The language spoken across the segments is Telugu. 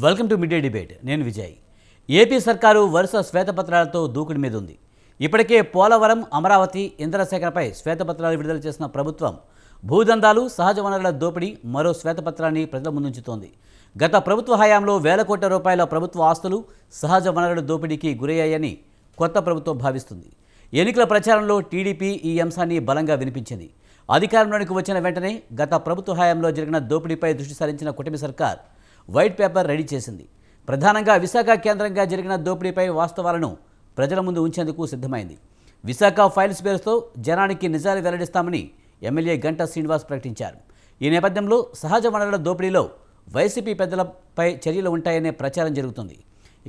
Welcome to mid day debate. నేను విజయ్. ఏపీ సర్కారు వరుస శ్వేతపత్రాలతో దూకుడు మీద ఉంది. ఇప్పటికే పోలవరం, అమరావతి, ఇంధనశాఖపై శ్వేతపత్రాలు విడుదల చేసిన ప్రభుత్వం భూదందాలు, సహజ వనరుల దోపిడీ మరో శ్వేతపత్రాన్ని ప్రజల ముందుంచుతోంది. గత ప్రభుత్వ హయాంలో వేల కోట్ల రూపాయల ప్రభుత్వ ఆస్తులు సహజ వనరుల దోపిడీకి గురయ్యాయని కొత్త ప్రభుత్వం భావిస్తుంది. ఎన్నికల ప్రచారంలో టీడీపీ ఈ అంశాన్ని బలంగా వినిపించింది. అధికారంలోనికి వచ్చిన వెంటనే గత ప్రభుత్వ హయాంలో జరిగిన దోపిడీపై దృష్టి సారించిన కూటమి సర్కార్ వైట్ పేపర్ రెడీ చేసింది. ప్రధానంగా విశాఖ కేంద్రంగా జరిగిన దోపిడీపై వాస్తవాలను ప్రజల ముందు ఉంచేందుకు సిద్ధమైంది. విశాఖ ఫైల్స్ పేరుతో జనానికి నిజాలు వెల్లడిస్తామని ఎమ్మెల్యే గంటా శ్రీనివాస్ ప్రకటించారు. ఈ నేపథ్యంలో సహజ వనరుల దోపిడీలో వైసీపీ పెద్దలపై చర్యలు ఉంటాయనే ప్రచారం జరుగుతుంది.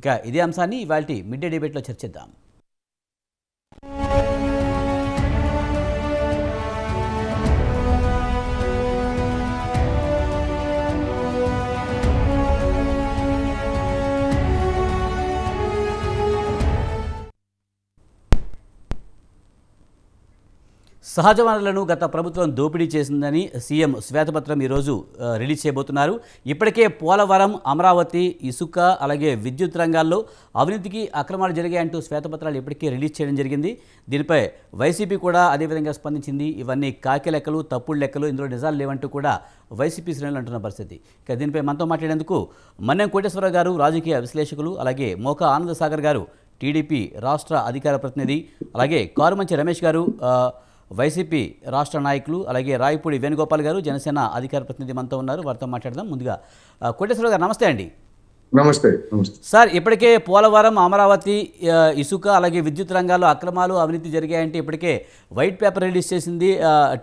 ఇక ఇదే అంశాన్ని ఇవాల్టి మిడ్ డే డిబేట్లో చర్చిద్దాం. సహజ వనరులను గత ప్రభుత్వం దోపిడీ చేసిందని సీఎం శ్వేతపత్రం ఈరోజు రిలీజ్ చేయబోతున్నారు. ఇప్పటికే పోలవరం, అమరావతి, ఇసుక అలాగే విద్యుత్ రంగాల్లో అవినీతికి అక్రమాలు జరిగాయంటూ శ్వేతపత్రాలు ఇప్పటికే రిలీజ్ చేయడం జరిగింది. దీనిపై వైసీపీ కూడా అదేవిధంగా స్పందించింది. ఇవన్నీ కాకి లెక్కలు, తప్పుడు లెక్కలు, ఇందులో నిజాలు లేవంటూ కూడా వైసీపీ శ్రేణులు అంటున్న పరిస్థితి. ఇక దీనిపై మనతో మాట్లాడేందుకు మన్నెం కోటేశ్వరరావు గారు, రాజకీయ విశ్లేషకులు, అలాగే మోకా ఆనందసాగర్ గారు, టీడీపీ రాష్ట్ర అధికార ప్రతినిధి, అలాగే కారుమంచి రమేష్ గారు, వైసీపీ రాష్ట్ర నాయకులు, అలాగే రాయపూడి వేణుగోపాల్ గారు, జనసేన అధికార ప్రతినిధి మనతో ఉన్నారు. వారితో మాట్లాడదాం. ముందుగా కోటేశ్వరరావు గారు, నమస్తే అండి. నమస్తే. సార్, ఇప్పటికే పోలవరం, అమరావతి, ఇసుక అలాగే విద్యుత్ రంగాల్లో అక్రమాలు, అవినీతి జరిగాయంటే ఇప్పటికే వైట్ పేపర్ రిలీజ్ చేసింది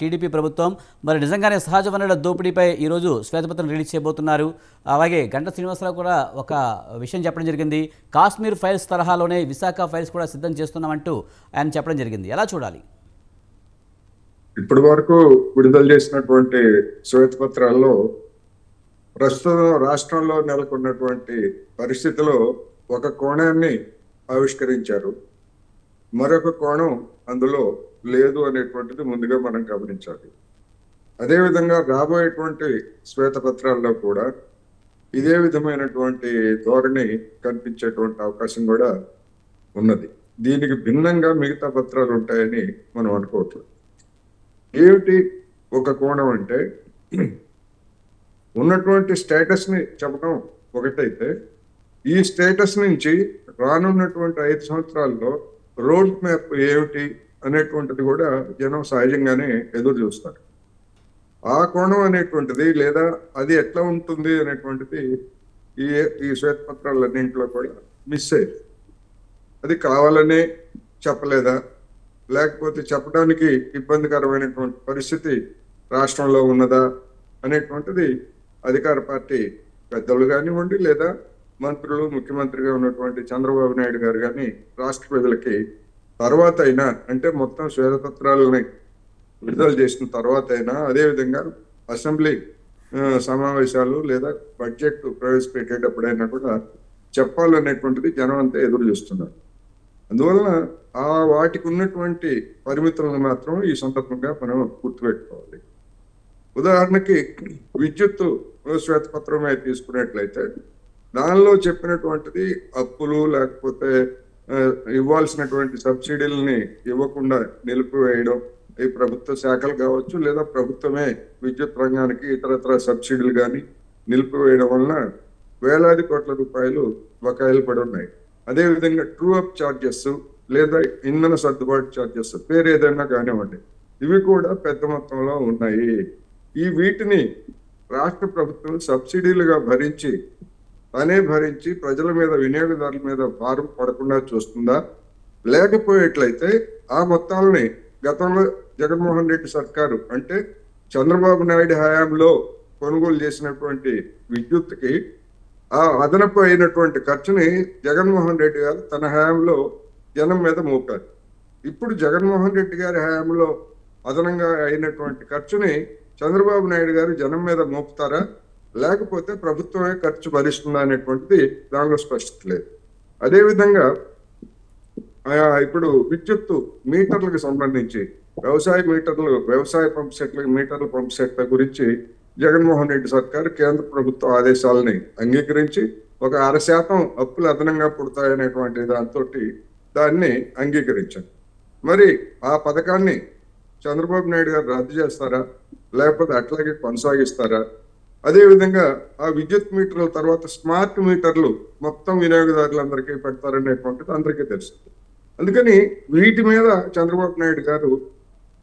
టీడీపీ ప్రభుత్వం. మరి నిజంగానే సహజ వనరుల దోపిడీపై ఈరోజు శ్వేతపత్రం రిలీజ్ చేయబోతున్నారు. అలాగే గంటా శ్రీనివాసరావు కూడా ఒక విషయం చెప్పడం జరిగింది. కాశ్మీర్ ఫైల్స్ తరహాలోనే విశాఖ ఫైల్స్ కూడా సిద్ధం చేస్తున్నామంటూ ఆయన చెప్పడం జరిగింది. ఎలా చూడాలి? ఇప్పటి వరకు విడుదల చేసినటువంటి శ్వేతపత్రాల్లో ప్రస్తుతం రాష్ట్రంలో నెలకొన్నటువంటి పరిస్థితిలో ఒక కోణాన్ని ఆవిష్కరించారు, మరొక కోణం అందులో లేదు అనేటువంటిది ముందుగా మనం గమనించాలి. అదేవిధంగా రాబోయేటువంటి శ్వేతపత్రాల్లో కూడా ఇదే విధమైనటువంటి ధోరణి కనిపించేటువంటి అవకాశం కూడా ఉన్నది. దీనికి భిన్నంగా మిగతా పత్రాలు ఉంటాయని మనం అనుకోవట్లేదు. ఏమిటి ఒక కోణం అంటే, ఉన్నటువంటి స్టేటస్ని చెప్పడం ఒకటైతే, ఈ స్టేటస్ నుంచి రానున్నటువంటి 5 సంవత్సరాల్లో రోడ్ మ్యాప్ ఏమిటి అనేటువంటిది కూడా జనం సహజంగానే ఎదురు చూస్తారు. ఆ కోణం అనేటువంటిది లేదా అది ఎట్లా ఉంటుంది అనేటువంటిది ఈ శ్వేతపత్రాలన్నింటిలో కూడా మిస్ అయ్యింది. అది కావాలనే చెప్పలేదా, లేకపోతే చెప్పడానికి ఇబ్బందికరమైనటువంటి పరిస్థితి రాష్ట్రంలో ఉన్నదా అనేటువంటిది అధికార పార్టీ పెద్దలు కానివ్వండి, లేదా మంత్రులు, ముఖ్యమంత్రిగా ఉన్నటువంటి చంద్రబాబు నాయుడు గారు కానీ రాష్ట్ర ప్రజలకి తర్వాత అయినా, అంటే మొత్తం శ్వేతపత్రాలని విడుదల చేసిన తర్వాత అయినా, అదేవిధంగా అసెంబ్లీ సమావేశాలు లేదా బడ్జెట్ ప్రవేశపెట్టేటప్పుడైనా కూడా చెప్పాలనేటువంటిది జనం అంతా ఎదురు చూస్తున్నారు. అందువలన వాటికి ఉన్నటువంటి పరిమితులను మాత్రం ఈ సందర్భంగా మనం గుర్తుపెట్టుకోవాలి. ఉదాహరణకి విద్యుత్ శ్వేతపత్రమే తీసుకున్నట్లయితే దానిలో చెప్పినటువంటిది అప్పులు లేకపోతే ఇవ్వాల్సినటువంటి సబ్సిడీలని ఇవ్వకుండా నిలిపివేయడం, ఈ ప్రభుత్వ శాఖలు కావచ్చు లేదా ప్రభుత్వమే విద్యుత్ రంగానికి ఇతరత్ర సబ్సిడీలు కానీ నిలిపివేయడం వలన వేలాది కోట్ల రూపాయలు బకాయిలు పడి ఉన్నాయి. అదేవిధంగా ట్రూ అప్ ఛార్జెస్ లేదా ఇంధన సర్దుబాటు ఛార్జెస్, పేరు ఏదైనా కానివ్వండి, ఇవి కూడా పెద్ద మొత్తంలో ఉన్నాయి. వీటిని రాష్ట్ర ప్రభుత్వం సబ్సిడీలుగా భరించి ప్రజల మీద, వినియోగదారుల మీద భారం పడకుండా చూస్తుందా? లేకపోయేట్లయితే ఆ మొత్తాలని గతంలో జగన్మోహన్ రెడ్డి సర్కారు, అంటే చంద్రబాబు నాయుడు హయాంలో కొనుగోలు చేసినటువంటి విద్యుత్కి ఆ అదనపు అయినటువంటి ఖర్చుని జగన్మోహన్ రెడ్డి గారు తన హయాంలో జనం మీద మోపారు. ఇప్పుడు జగన్మోహన్ రెడ్డి గారి హయాంలో అదనంగా అయినటువంటి ఖర్చుని చంద్రబాబు నాయుడు గారు జనం మీద మోపుతారా, లేకపోతే ప్రభుత్వమే ఖర్చు భరిస్తుందా అనేటువంటిది దానిలో స్పష్టత లేదు. అదేవిధంగా ఇప్పుడు విద్యుత్ మీటర్లకు సంబంధించి వ్యవసాయ పంప్ సెట్ల మీటర్ల పంప్ సెట్ల గురించి జగన్మోహన్ రెడ్డి సర్కారు కేంద్ర ప్రభుత్వ ఆదేశాలని అంగీకరించి ఒక 6% అప్పులు అదనంగా పుడతాయనేటువంటి దాంతో దాన్ని అంగీకరించారు. మరి ఆ పథకాన్ని చంద్రబాబు నాయుడు గారు రద్దు చేస్తారా, లేకపోతే అట్లాగే కొనసాగిస్తారా? అదేవిధంగా ఆ విద్యుత్ మీటర్ల తర్వాత స్మార్ట్ మీటర్లు మొత్తం వినియోగదారులందరికీ పెడతారనేటువంటిది అందరికీ తెలుసు. అందుకని వీటి మీద చంద్రబాబు నాయుడు గారు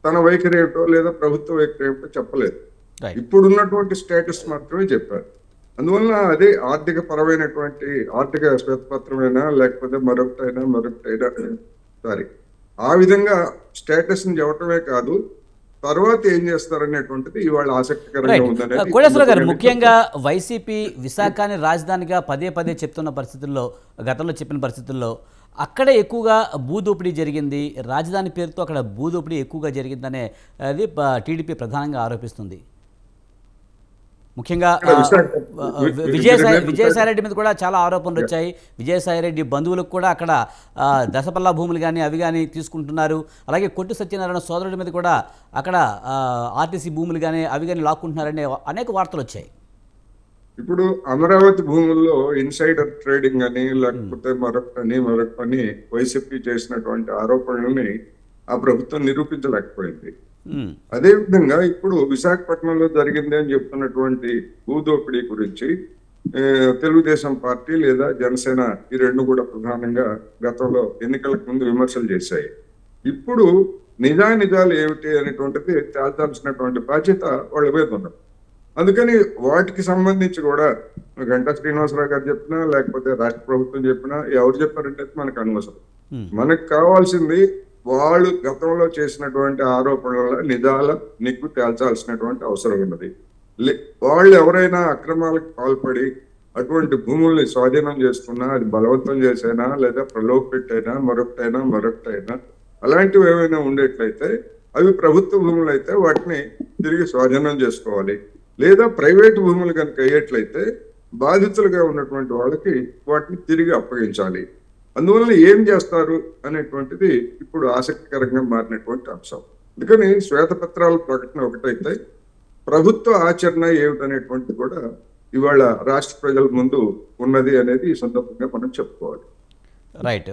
తన వైఖరి ఏమిటో లేదా ప్రభుత్వ వైఖరి ఏమిటో చెప్పలేదు. ఇప్పుడున్నటువంటి స్టేటస్ మాత్రమే చెప్పారు. అందువల్ల అదే ఆర్థిక పరమైనటువంటి ఆర్థిక శ్వేతపత్రమైనా లేకపోతే మరొకటైనా సారీ ఆ విధంగా స్టేటస్ ని చెప్పటమే కాదు, తర్వాత ఏం చేస్తారనేటువంటిది ఇవాళ ఆసక్తికరంగా ఉందనేది. కోటేశ్వరరావు గారు, ముఖ్యంగా వైసీపీ విశాఖని రాజధానిగా పదే పదే చెప్తున్న పరిస్థితుల్లో, గతంలో చెప్పిన పరిస్థితుల్లో అక్కడే ఎక్కువగా భూదోపిడీ జరిగింది, రాజధాని పేరుతో అక్కడ భూదోపిడీ ఎక్కువగా జరిగిందనే అది టీడీపీ ప్రధానంగా ఆరోపిస్తుంది. ముఖ్యంగా విజయసాయిరెడ్డి మీద కూడా చాలా ఆరోపణలు వచ్చాయి. విజయసాయిరెడ్డి బంధువులకు కూడా అక్కడ దశపల్లా భూములు కానీ అవి కానీ తీసుకుంటున్నారు. అలాగే కొట్టు సత్యనారాయణ సోదరుడి మీద కూడా అక్కడ ఆర్టీసీ భూములు కానీ అవి కానీ లాక్కుంటున్నారనే అనేక వార్తలు వచ్చాయి. ఇప్పుడు అమరావతి భూముల్లో ఇన్సైడర్ ట్రేడింగ్ అని లేకపోతే మరొక పని వైసీపీ చేసినటువంటి ఆరోపణలని ఆ ప్రభుత్వం నిరూపించలేకపోయింది. అదే విధంగా ఇప్పుడు విశాఖపట్నంలో జరిగింది అని చెప్తున్నటువంటి భూదోపిడీ గురించి తెలుగుదేశం పార్టీ లేదా జనసేన ఈ రెండు కూడా ప్రధానంగా గతంలో ఎన్నికలకు ముందు విమర్శలు చేశాయి. ఇప్పుడు నిజాలు ఏమిటి అనేటువంటిది తేల్చాల్సినటువంటి బాధ్యత వాళ్ళ మీద ఉన్నది. అందుకని వాటికి సంబంధించి కూడా గంటా శ్రీనివాసరావు గారు చెప్పినా లేకపోతే రాష్ట్ర ప్రభుత్వం చెప్పినా ఎవరు చెప్పారంటే మనకు అనవసరం. మనకు కావాల్సింది వాళ్ళు గతంలో చేసినటువంటి ఆరోపణల నిజాల నిగ్గు తేల్చాల్సినటువంటి అవసరం ఉన్నది. వాళ్ళు ఎవరైనా అక్రమాలకు పాల్పడి అటువంటి భూముల్ని స్వాధీనం చేసుకున్నా, అది బలవంతం చేసైనా లేదా ప్రలోభ పెట్టైనా మరొకటైనా అలాంటివి ఏమైనా ఉండేట్లయితే అవి ప్రభుత్వ భూములు అయితే వాటిని తిరిగి స్వాధీనం చేసుకోవాలి. లేదా ప్రైవేటు భూములు కనుక అయ్యేట్లయితే బాధితులుగా ఉన్నటువంటి వాళ్ళకి వాటిని తిరిగి అప్పగించాలి. అందువల్ల ఏం చేస్తారు అనేటువంటిది ఇప్పుడు ఆసక్తికరంగా మారినటువంటి అంశం. అందుకని శ్వేతపత్రాల ప్రకటన ఒకటైతే ప్రభుత్వ ఆచరణ ఏమిటనేటువంటిది కూడా ఇవాళ రాష్ట్ర ప్రజల ముందు ఉన్నది అనేది ఈ సందర్భంగా మనం చెప్పుకోవాలి. రైట్.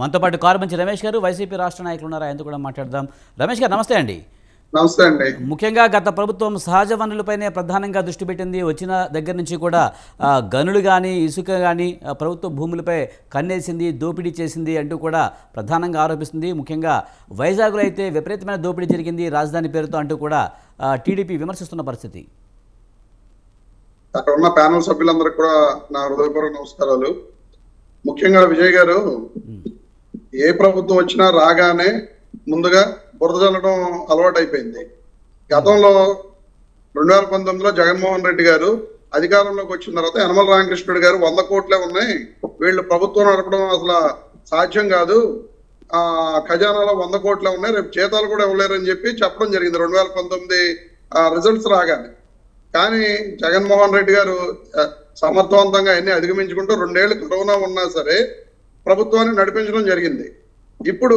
మనతో పాటు కారుమంచి రమేష్ గారు, వైసీపీ రాష్ట్ర నాయకులు ఉన్నారు, ఆయనతో కూడా మాట్లాడదాం. రమేష్ గారు నమస్తే అండి. నమస్తే అండి. ముఖ్యంగా గత ప్రభుత్వం సహజ వనరులపైనే ప్రధానంగా దృష్టి పెట్టింది. వచ్చిన దగ్గర నుంచి కూడా గనులు కానీ ఇసుక కానీ ప్రభుత్వ భూములపై కన్నేసింది, దోపిడీ చేసింది అంటూ కూడా ప్రధానంగా ఆరోపిస్తుంది. ముఖ్యంగా వైజాగ్లో అయితే విపరీతమైన దోపిడీ జరిగింది రాజధాని పేరుతో అంటూ కూడా టీడీపీ విమర్శిస్తున్న పరిస్థితి. అక్కడ ఉన్న ప్యానల్ సభ్యులందరికీ కూడా నా హృదయపూర్వక నమస్కారాలు. ముఖ్యంగా విజయ్ గారు, ఏ ప్రభుత్వం వచ్చినా రాగానే ముందుగా బురద చల్లడం అలవాటు అయిపోయింది. గతంలో 2019లో జగన్మోహన్ రెడ్డి గారు అధికారంలోకి వచ్చిన తర్వాత యనమల రామకృష్ణుడు గారు 100 కోట్లే ఉన్నాయి, వీళ్ళు ప్రభుత్వం నడపడం అసలు సాధ్యం కాదు, ఖజానాలో 100 కోట్లే ఉన్నాయి, రేపు జీతాలు కూడా ఇవ్వలేరని చెప్పి చెప్పడం జరిగింది 2019 రిజల్ట్స్ రాగానే. కానీ జగన్మోహన్ రెడ్డి గారు సమర్థవంతంగా అన్ని అధిగమించుకుంటూ 2 ఏళ్ళు కరోనా ఉన్నా సరే ప్రభుత్వాన్ని నడిపించడం జరిగింది. ఇప్పుడు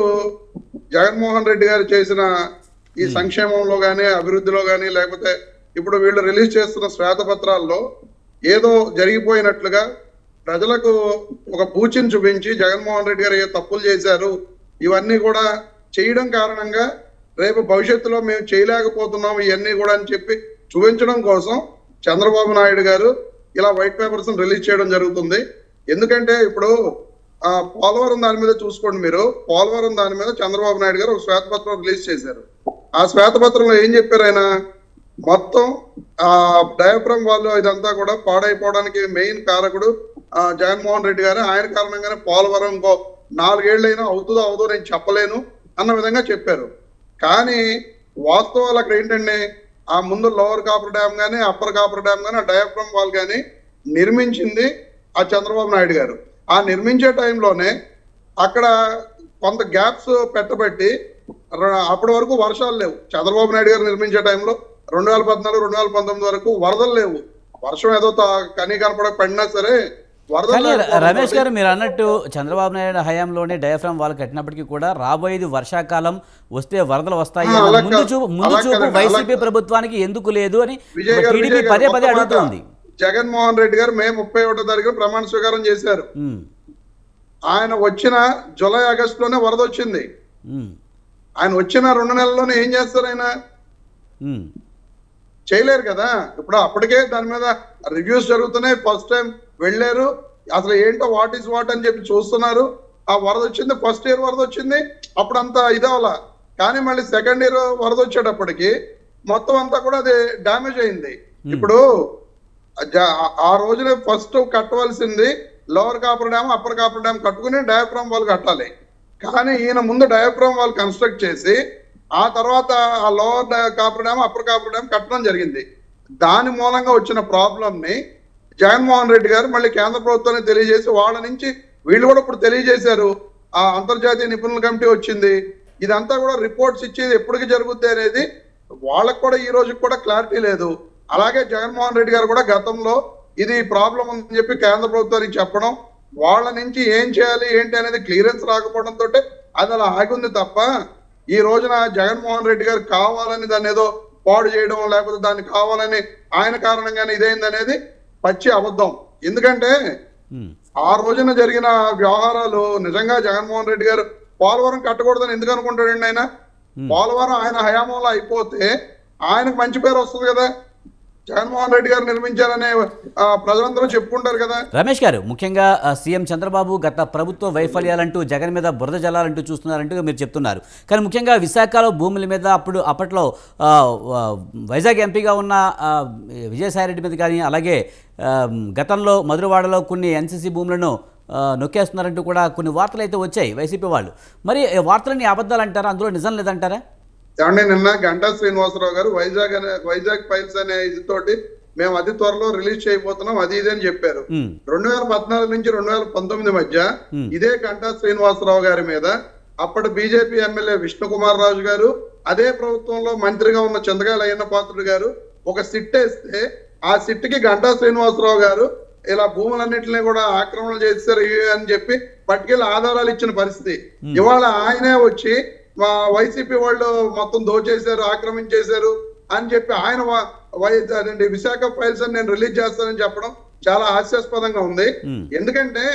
జగన్మోహన్ రెడ్డి గారు చేసిన ఈ సంక్షేమంలో కానీ అభివృద్ధిలో కానీ లేకపోతే ఇప్పుడు వీళ్ళు రిలీజ్ చేస్తున్న శ్వేతపత్రాల్లో ఏదో జరిగిపోయినట్లుగా ప్రజలకు ఒక పూచిని చూపించి జగన్మోహన్ రెడ్డి గారు ఏ తప్పులు చేశారు ఇవన్నీ కూడా చేయడం కారణంగా రేపు భవిష్యత్తులో మేము చేయలేకపోతున్నాం ఇవన్నీ కూడా అని చెప్పి చూపించడం కోసం చంద్రబాబు నాయుడు గారు ఇలా వైట్ పేపర్స్ రిలీజ్ చేయడం జరుగుతుంది. ఎందుకంటే ఇప్పుడు పోలవరం దాని మీద చూసుకోండి మీరు, పోలవరం దాని మీద చంద్రబాబు నాయుడు గారు ఒక శ్వేతపత్రం రిలీజ్ చేశారు. ఆ శ్వేతపత్రంలో ఏం చెప్పారు ఆయన, మొత్తం డయాఫ్రమ్ వాళ్ళు ఇదంతా కూడా పాడైపోవడానికి మెయిన్ కారకుడు జగన్మోహన్ రెడ్డి గారు, ఆయన కారణంగానే పోలవరం ఇంకో 4 ఏళ్ళైనా అవుతుందో అవదో నేను చెప్పలేను అన్న విధంగా చెప్పారు. కానీ వాస్తవాలు అక్కడ ఏంటంటే ఆ ముందు లోవర్ కాపర్ డ్యామ్ కానీ అప్పర్ కాపర్ డ్యామ్ కానీ ఆ డయాఫ్రమ్ వాల్ కానీ నిర్మించింది ఆ చంద్రబాబు నాయుడు గారు. ఆ నిర్మించే టైంలోనే అక్కడ కొంత గ్యాప్స్ పెట్టబట్టి అప్పటి వరకు వర్షాలు లేవు. చంద్రబాబు నాయుడు గారు నిర్మించే టైంలో 2014, 2019 వరకు వరదలు లేవు. వర్షం ఏదో కనీ కనపడ పడినా సరే వరదలు. రమేష్ గారు, మీరు అన్నట్టు చంద్రబాబు నాయుడు హయాంలోనే డయాఫ్రామ్ వాల్ కట్టినప్పటికీ కూడా రాబోయేది వర్షాకాలం వస్తే వరదలు వస్తాయి ముందు చూపు వైసీపీ ప్రభుత్వానికి ఎందుకు లేదు అని టీడీపీ పదే అడుగుతోంది. జగన్మోహన్ రెడ్డి గారు మే 31వ తారీఖున ప్రమాణ స్వీకారం చేశారు. ఆయన వచ్చిన జూలై ఆగస్టులోనే వరద వచ్చింది. ఆయన వచ్చిన 2 నెలల్లోనే ఏం చేస్తారు? ఆయన చేయలేరు కదా. ఇప్పుడు అప్పటికే దాని మీద రివ్యూస్ జరుగుతున్నాయి. ఫస్ట్ టైం వెళ్ళారు, అసలు ఏంటో వాట్ ఈస్ వాట్ అని చెప్పి చూస్తున్నారు. ఆ వరద వచ్చింది, ఫస్ట్ ఇయర్ వరద వచ్చింది, అప్పుడు అంత ఇదవలా. కానీ మళ్ళీ సెకండ్ ఇయర్ వరద వచ్చేటప్పటికి మొత్తం అంతా కూడా అది డ్యామేజ్ అయింది. ఇప్పుడు ఆ రోజున ఫస్ట్ కట్టవలసింది lower cofferdam, upper cofferdam కట్టుకుని డయాఫ్రామ్ వాల్ కట్టాలి. కానీ ఈయన ముందు డయాఫ్రామ్ వాల్ కన్స్ట్రక్ట్ చేసి ఆ తర్వాత ఆ lower cofferdam, upper copper dam కట్టడం జరిగింది. దాని మూలంగా వచ్చిన ప్రాబ్లం ని జగన్మోహన్ రెడ్డి గారు మళ్ళీ కేంద్ర ప్రభుత్వాన్ని తెలియజేసి వాళ్ళ నుంచి వీళ్ళు కూడా ఇప్పుడు తెలియజేశారు. ఆ అంతర్జాతీయ నిపుణుల కమిటీ వచ్చింది. ఇదంతా కూడా రిపోర్ట్స్ ఇచ్చేది ఎప్పటికి జరుగుద్ది అనేది వాళ్ళకు కూడా ఈ రోజుకి కూడా క్లారిటీ లేదు. అలాగే జగన్మోహన్ రెడ్డి గారు కూడా గతంలో ఇది ప్రాబ్లం అని చెప్పి కేంద్ర ప్రభుత్వానికి చెప్పడం, వాళ్ళ నుంచి ఏం చేయాలి ఏంటి అనేది క్లియరెన్స్ రాకపోవడంతో అది అలా ఆగింది తప్ప ఈ రోజున జగన్మోహన్ రెడ్డి గారు కావాలని దాన్ని ఏదో పాడు చేయడం, లేకపోతే దాన్ని కావాలని ఆయన కారణంగానే ఇదైంది అనేది పచ్చి అబద్ధం. ఎందుకంటే ఆ రోజున జరిగిన వ్యవహారాలు నిజంగా జగన్మోహన్ రెడ్డి గారు పోలవరం కట్టకూడదని ఎందుకు అనుకుంటాడండి? ఆయన పోలవరం ఆయన హయాంలో అయిపోతే ఆయనకు మంచి పేరు వస్తుంది కదా, జగన్మోహన్ రెడ్డి గారు నిర్మించారనే ప్రజలందరూ చెప్పుకుంటారు కదా. రమేష్ గారు, ముఖ్యంగా సీఎం చంద్రబాబు గత ప్రభుత్వ వైఫల్యాలంటూ జగన్ మీద బురద జల్లాలంటూ చూస్తున్నారంటూ మీరు చెప్తున్నారు. కానీ ముఖ్యంగా విశాఖలో భూముల మీద అప్పట్లో వైజాగ్ ఎంపీగా ఉన్న విజయసాయిరెడ్డి మీద కానీ, అలాగే గతంలో మధురవాడలో కొన్ని ఎన్సీసీ భూములను నొక్కేస్తున్నారంటూ కూడా కొన్ని వార్తలు అయితే వచ్చాయి వైసీపీ వాళ్ళు. మరి వార్తలన్నీ అబద్ధాలు అంటారా? అందులో నిజం లేదంటారా? ఏమంటే నిన్న గంటా శ్రీనివాసరావు గారు వైజాగ్ ఫైల్స్ అనే ఇదితోటి మేము అతి త్వరలో రిలీజ్ చేయబోతున్నాం అది ఇది అని చెప్పారు. 2014 నుంచి 2019 మధ్య ఇదే గంటా శ్రీనివాసరావు గారి మీద అప్పటి బీజేపీ ఎమ్మెల్యే విష్ణుకుమార్ రాజు గారు, అదే ప్రభుత్వంలో మంత్రిగా ఉన్న చంద్రగాలి అయ్యన్న పాత్రుడు గారు ఒక సిట్ వేస్తే ఆ సిట్ కి గంటా శ్రీనివాసరావు గారు ఇలా భూములన్నింటినీ కూడా ఆక్రమణ చేశారు అని చెప్పి పట్టుకెళ్ళి ఆధారాలు ఇచ్చిన పరిస్థితి. ఇవాళ ఆయనే వచ్చి మా వైసీపీ వాళ్ళు మొత్తం దోచేశారు, ఆక్రమించేశారు అని చెప్పి ఆయన విశాఖ ఫైల్స్ అని నేను రిలీజ్ చేస్తానని చెప్పడం చాలా హాస్యాస్పదంగా ఉంది. ఎందుకంటే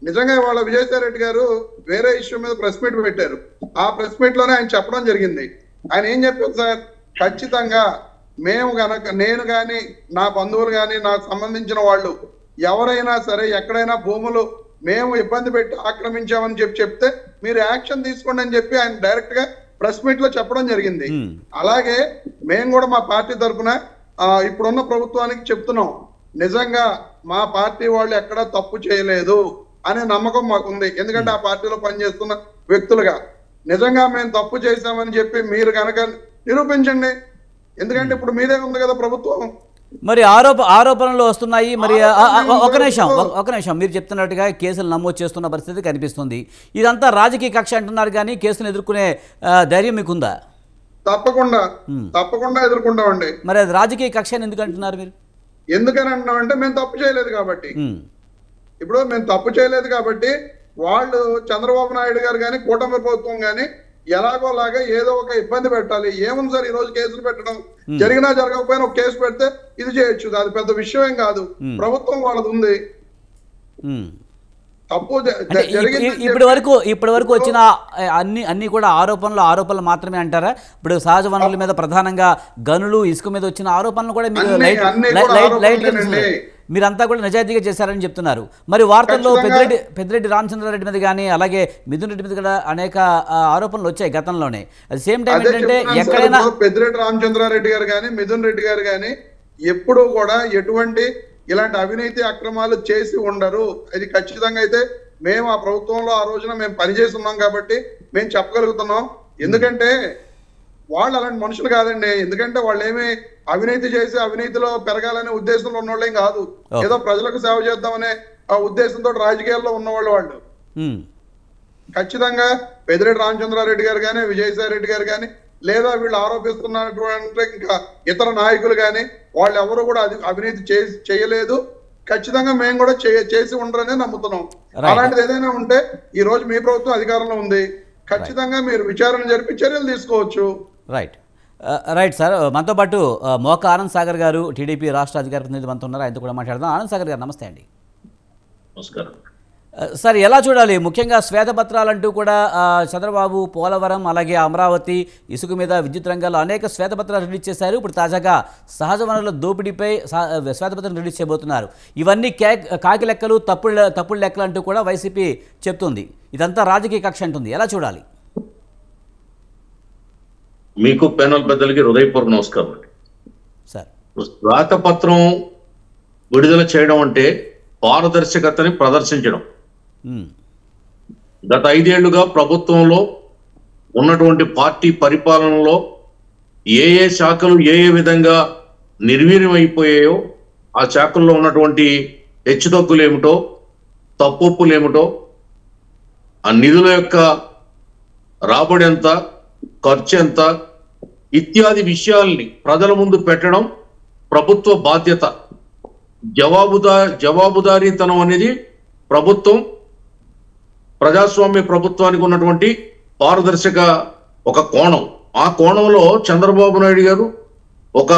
నిజంగా వాళ్ళ విజయసాయి రెడ్డి గారు వేరే ఇష్యూ మీద ప్రెస్ మీట్ పెట్టారు. ఆ ప్రెస్ మీట్ లోనే ఆయన చెప్పడం జరిగింది. ఆయన ఏం చెప్పారు? సార్, ఖచ్చితంగా మేము గనక నేను గాని నా బంధువులు గాని నాకు సంబంధించిన వాళ్ళు ఎవరైనా సరే ఎక్కడైనా భూములు మేము ఇబ్బంది పెట్టి ఆక్రమించామని చెప్తే మీరు యాక్షన్ తీసుకోండి అని చెప్పి ఆయన డైరెక్ట్ గా ప్రెస్ మీట్ లో చెప్పడం జరిగింది. అలాగే మేము కూడా మా పార్టీ తరఫున ఇప్పుడున్న ప్రభుత్వానికి చెప్తున్నాం, నిజంగా మా పార్టీ వాళ్ళు ఎక్కడా తప్పు చేయలేదు అనే నమ్మకం మాకుంది. ఎందుకంటే ఆ పార్టీలో పనిచేస్తున్న వ్యక్తులుగా నిజంగా మేము తప్పు చేశామని చెప్పి మీరు కనుక నిరూపించండి. ఎందుకంటే ఇప్పుడు మీదే ఉంది కదా ప్రభుత్వం. మరి ఆరోపణలు వస్తున్నాయి. మరి ఒక నిమిషం మీరు చెప్తున్నట్టుగా కేసులు నమోదు చేస్తున్న పరిస్థితి కనిపిస్తుంది. ఇదంతా రాజకీయ కక్ష అంటున్నారు, కానీ కేసును ఎదుర్కొనే ధైర్యం మీకుందా? తప్పకుండా ఎదుర్కొంటామండి. మరి అది రాజకీయ కక్ష ఎందుకు అంటున్నారు మీరు? ఎందుకని అంటున్నామంటే మేము తప్పు చేయలేదు కాబట్టి. ఇప్పుడు మేము తప్పు చేయలేదు కాబట్టి వాళ్ళు చంద్రబాబు నాయుడు గారు కానీ కూటమి ప్రభుత్వం కానీ ఎలాగోలాగా ఏదో ఒక ఇబ్బంది పెట్టాలి. ఏముంది సార్, ఈ రోజు కేసులు పెట్టడం, జరిగినా జరగకపోయినా ఒక కేసు పెడితే ఇది చేయొచ్చు, అది పెద్ద విషయం ఏం కాదు. ప్రభుత్వం వాళ్ళది ఉంది. తప్పు ఇప్పటి వరకు వచ్చిన అన్ని కూడా ఆరోపణలు మాత్రమే అంటారా? ఇప్పుడు సహజ వనరుల మీద ప్రధానంగా గనులు, ఇసుక మీద వచ్చిన ఆరోపణలు కూడా మీరంతా కూడా నిజాయితీగా చేశారని చెప్తున్నారు. మరి వార్తల్లో పెద్దిరెడ్డి రామచంద్రారెడ్డి మీద కానీ, అలాగే మిథున్ రెడ్డి మీద కూడా అనేక ఆరోపణలు వచ్చాయి గతంలోనే. అది సేమ్ టైం ఏంటంటే ఎక్కడైనా పెద్దిరెడ్డి రామచంద్రారెడ్డి గారు కానీ మిథున్ రెడ్డి గారు కానీ ఎప్పుడూ కూడా ఎటువంటి ఇలాంటి అవినీతి అక్రమాలు చేసి ఉండరు. అది ఖచ్చితంగా అయితే మేము ఆ ప్రభుత్వంలో ఆ రోజున మేము పనిచేసి ఉన్నాం కాబట్టి మేము చెప్పగలుగుతున్నాం. ఎందుకంటే వాళ్ళు అలాంటి మనుషులు కాదండి. ఎందుకంటే వాళ్ళు ఏమి అవినీతి చేసి అవినీతిలో పెరగాలనే ఉద్దేశంలో ఉన్నోళ్ళేం కాదు. ఏదో ప్రజలకు సేవ చేద్దామనే ఆ ఉద్దేశంతో రాజకీయాల్లో ఉన్నవాళ్ళు వాళ్ళు. ఖచ్చితంగా పెద్దిరెడ్డి రామచంద్రారెడ్డి గారు కానీ, విజయసాయి రెడ్డి గారు కానీ, లేదా వీళ్ళు ఆరోపిస్తున్నటువంటి ఇంకా ఇతర నాయకులు కానీ వాళ్ళు ఎవరు కూడా అవినీతి చేయలేదు. ఖచ్చితంగా మేము కూడా చేసి ఉండరనే నమ్ముతున్నాం. అలాంటిది ఏదైనా ఉంటే ఈ రోజు మీ ప్రభుత్వం అధికారంలో ఉంది, ఖచ్చితంగా మీరు విచారణ జరిపి చర్యలు తీసుకోవచ్చు. రైట్. రైట్ సార్, మనతో పాటు మోక ఆనంద్ సాగర్ గారు టీడీపీ రాష్ట్ర అధికార ప్రతినిధి మనతో ఉన్నారు, ఆయనతో కూడా మాట్లాడదాం. ఆనంద్ సాగర్ గారు నమస్తే అండి. నమస్కారం సార్, ఎలా చూడాలి ముఖ్యంగా శ్వేతపత్రాలంటూ కూడా చంద్రబాబు పోలవరం అలాగే అమరావతి ఇసుక మీద విద్యుత్ రంగాల్లో అనేక శ్వేతపత్రాలు రిలీజ్ చేశారు. ఇప్పుడు తాజాగా సహజ వనరుల దోపిడీపై శ్వేతపత్రం రిలీజ్ చేయబోతున్నారు. ఇవన్నీ కాకి లెక్కలు తప్పుడు లెక్కలు అంటూ కూడా వైసీపీ చెప్తుంది. ఇదంతా రాజకీయ కక్ష అంటుంది. ఎలా చూడాలి? మీకు ప్యానల్ పెద్దలకి హృదయపూర్వక నమస్కారం అండి. సార్, శ్వేతపత్రం విడుదల చేయడం అంటే పారదర్శకతని ప్రదర్శించడం. గత 5 ఏళ్లుగా ప్రభుత్వంలో ఉన్నటువంటి పార్టీ పరిపాలనలో ఏ శాఖలు ఏ విధంగా నిర్వీర్యం అయిపోయాయో ఆ శాఖల్లో ఉన్నటువంటి హెచ్చుతగ్గులేమిటో తప్పొప్పులేమిటో ఆ నిధుల యొక్క రాబడి ఎంత ఖర్చు ఎంత ఇత్యాది విషయాల్ని ప్రజల ముందు పెట్టడం ప్రభుత్వ బాధ్యత. జవాబుదారీతనం అనేది ప్రభుత్వం ప్రజాస్వామ్య ప్రభుత్వానికి ఉన్నటువంటి పారదర్శక ఒక కోణం. ఆ కోణంలో చంద్రబాబు నాయుడు గారు ఒక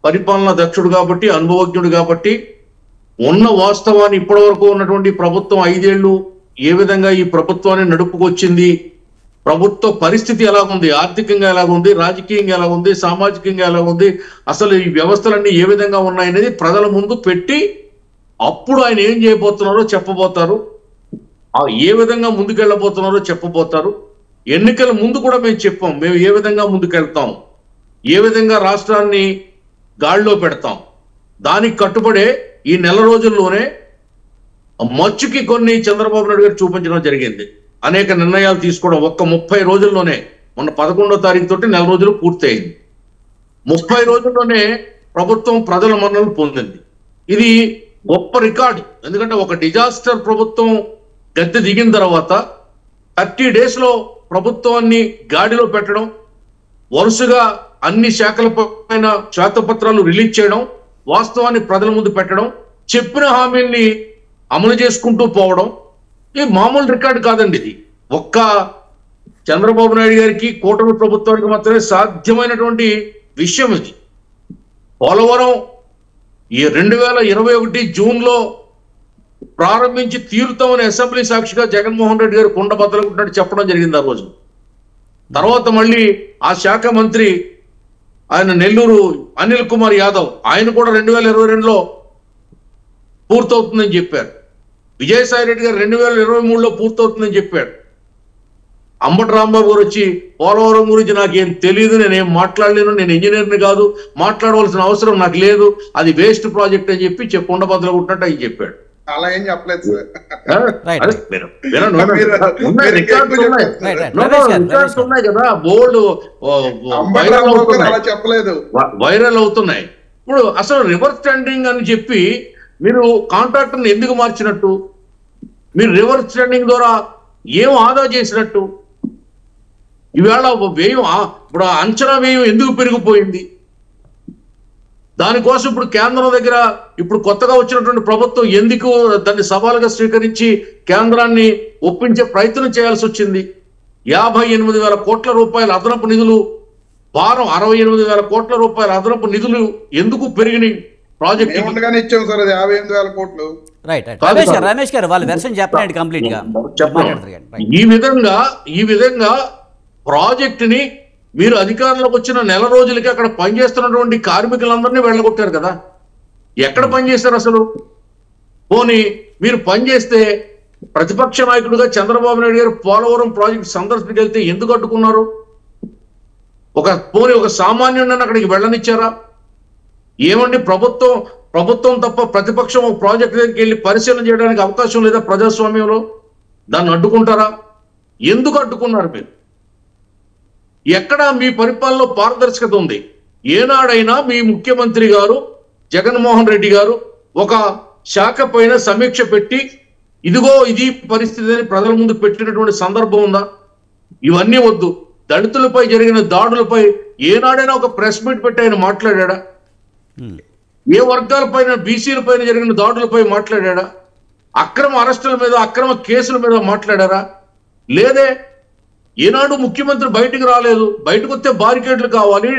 పరిపాలనా దక్షుడు కాబట్టి అనుభవజ్ఞుడు కాబట్టి ఉన్న వాస్తవాన్ని ఇప్పటి వరకు ఉన్నటువంటి ప్రభుత్వం 5 ఏళ్లు ఏ విధంగా ఈ ప్రభుత్వాన్ని నడుపుకొచ్చింది, ప్రభుత్వ పరిస్థితి ఎలాగుంది, ఆర్థికంగా ఎలాగుంది, రాజకీయంగా ఎలాగుంది, సామాజికంగా ఎలాగుంది, అసలు ఈ వ్యవస్థలన్నీ ఏ విధంగా ఉన్నాయనేది ప్రజల ముందు పెట్టి అప్పుడు ఆయన ఏం చేయబోతున్నారో చెప్పబోతారు. ఏ విధంగా ముందుకెళ్ళబోతున్నారో చెప్పబోతారు. ఎన్నికల ముందు కూడా మేము చెప్పాం మేము ఏ విధంగా ముందుకెళ్తాం, ఏ విధంగా రాష్ట్రాన్ని గాడిలో పెడతాం. దానికి కట్టుబడే ఈ నెల రోజుల్లోనే మచ్చుకి కొన్ని చంద్రబాబు నాయుడు గారు చూపించడం జరిగింది. అనేక నిర్ణయాలు తీసుకోవడం ఒక్క 30 రోజుల్లోనే, మొన్న 11వ తారీఖు తోటి నెల రోజులు పూర్తయింది. 30 రోజుల్లోనే ప్రభుత్వం ప్రజల మన్ననలు పొందింది. ఇది గొప్ప రికార్డు. ఎందుకంటే ఒక డిజాస్టర్ ప్రభుత్వం గద్దె దిగిన తర్వాత 30 days లో ప్రభుత్వాన్ని గాడిలో పెట్టడం, వరుసగా అన్ని శాఖల పైన శ్వేతపత్రాలు రిలీజ్ చేయడం, వాస్తవాన్ని ప్రజల ముందు పెట్టడం, చెప్పిన హామీల్ని అమలు చేసుకుంటూ పోవడం ఇది మామూలు రికార్డు కాదండి. ఇది ఒక్క చంద్రబాబు నాయుడు గారికి కూటమి ప్రభుత్వానికి మాత్రమే సాధ్యమైనటువంటి విషయం. ఇది పోలవరం ఈ 2021 జూన్లో ప్రారంభించి తీరుతామని అసెంబ్లీ సాక్షిగా జగన్మోహన్ రెడ్డి గారు కుండ బద్దలుకుంటున్నట్టు చెప్పడం జరిగింది ఆ రోజు. తర్వాత మళ్ళీ ఆ శాఖ మంత్రి ఆయన నెల్లూరు అనిల్ కుమార్ యాదవ్ ఆయన కూడా 2022లో పూర్తవుతుందని చెప్పారు. విజయసాయి రెడ్డి గారు 2023లో పూర్తవుతుందని చెప్పాడు. అంబటి రాంబాబు గారు వచ్చి పోలవరం గురించి నాకేం తెలియదు, నేనేం మాట్లాడలేను, నేను ఇంజనీర్ని కాదు, మాట్లాడవలసిన అవసరం నాకు లేదు, అది వేస్ట్ ప్రాజెక్ట్ అని చెప్పి కుండ బద్దలుకుంటున్నట్టు ఆయన చెప్పాడు. అలా ఏం చెప్పలేదు సార్. ఉన్నాయి కదా, బోల్డ్ చెప్పలేదు, వైరల్ అవుతున్నాయి. ఇప్పుడు అసలు రివర్స్ టెండరింగ్ అని చెప్పి మీరు కాంట్రాక్టర్ని ఎందుకు మార్చినట్టు, మీరు రివర్స్ టెండరింగ్ ద్వారా ఏం ఆదా చేసినట్టు, ఈవేళ వ్యయం ఇప్పుడు అంచనా వ్యయం ఎందుకు పెరిగిపోయింది, దానికోసం ఇప్పుడు కేంద్రం దగ్గర ఇప్పుడు కొత్తగా వచ్చినటువంటి ప్రభుత్వం ఎందుకు దాన్ని సవాలుగా స్వీకరించి కేంద్రాన్ని ఒప్పించే ప్రయత్నం చేయాల్సి వచ్చింది. 58,000 కోట్ల రూపాయల అదనపు నిధులు, భారం 68,000 కోట్ల రూపాయల అదనపు నిధులు ఎందుకు పెరిగినాయి ప్రాజెక్ట్ ఇచ్చాం సార్, అది 58,000 కోట్లు. రమేష్ గారు వాళ్ళ వెర్షన్ చెప్పండి కంప్లీట్ గా. ఈ విధంగా ప్రాజెక్ట్ ని మీరు అధికారంలోకి వచ్చిన నెల రోజులకి అక్కడ పనిచేస్తున్నటువంటి కార్మికులందరినీ వెళ్ళగొట్టారు కదా. ఎక్కడ పనిచేస్తారు అసలు? పోనీ మీరు పనిచేస్తే ప్రతిపక్ష నాయకుడిగా చంద్రబాబు నాయుడు గారు పోలవరం ప్రాజెక్ట్ సందర్శనకి వెళ్తే ఎందుకు అడ్డుకున్నారు? పోనీ ఒక సామాన్యుడిని అక్కడికి వెళ్ళనిచ్చారా? ఏమండి, ప్రభుత్వం తప్ప ప్రతిపక్షం ఒక ప్రాజెక్ట్ దగ్గరికి వెళ్ళి పరిశీలన చేయడానికి అవకాశం లేదా ప్రజాస్వామ్యంలో? దాన్ని అడ్డుకుంటారా? ఎందుకు అడ్డుకున్నారు మీరు? ఎక్కడ మీ పరిపాలనలో పారదర్శకత ఉంది? ఏనాడైనా మీ ముఖ్యమంత్రి గారు జగన్మోహన్ రెడ్డి గారు ఒక శాఖ పైన సమీక్ష పెట్టి ఇదిగో ఇది పరిస్థితి అని ప్రజల ముందు పెట్టినటువంటి సందర్భం ఉందా? ఇవన్నీ వద్దు. దళితులపై జరిగిన దాడులపై ఏనాడైనా ఒక ప్రెస్ మీట్ పెట్టి ఆయన మాట్లాడా? ఏ వర్గాల పైన, బీసీల పైన జరిగిన దాడులపై మాట్లాడా? అక్రమ అరెస్టుల మీద, అక్రమ కేసుల మీద మాట్లాడారా? లేదే. ఏనాడు ముఖ్యమంత్రి బయటికి రాలేదు. బయటకు వస్తే బారికేడ్లు కావాలి,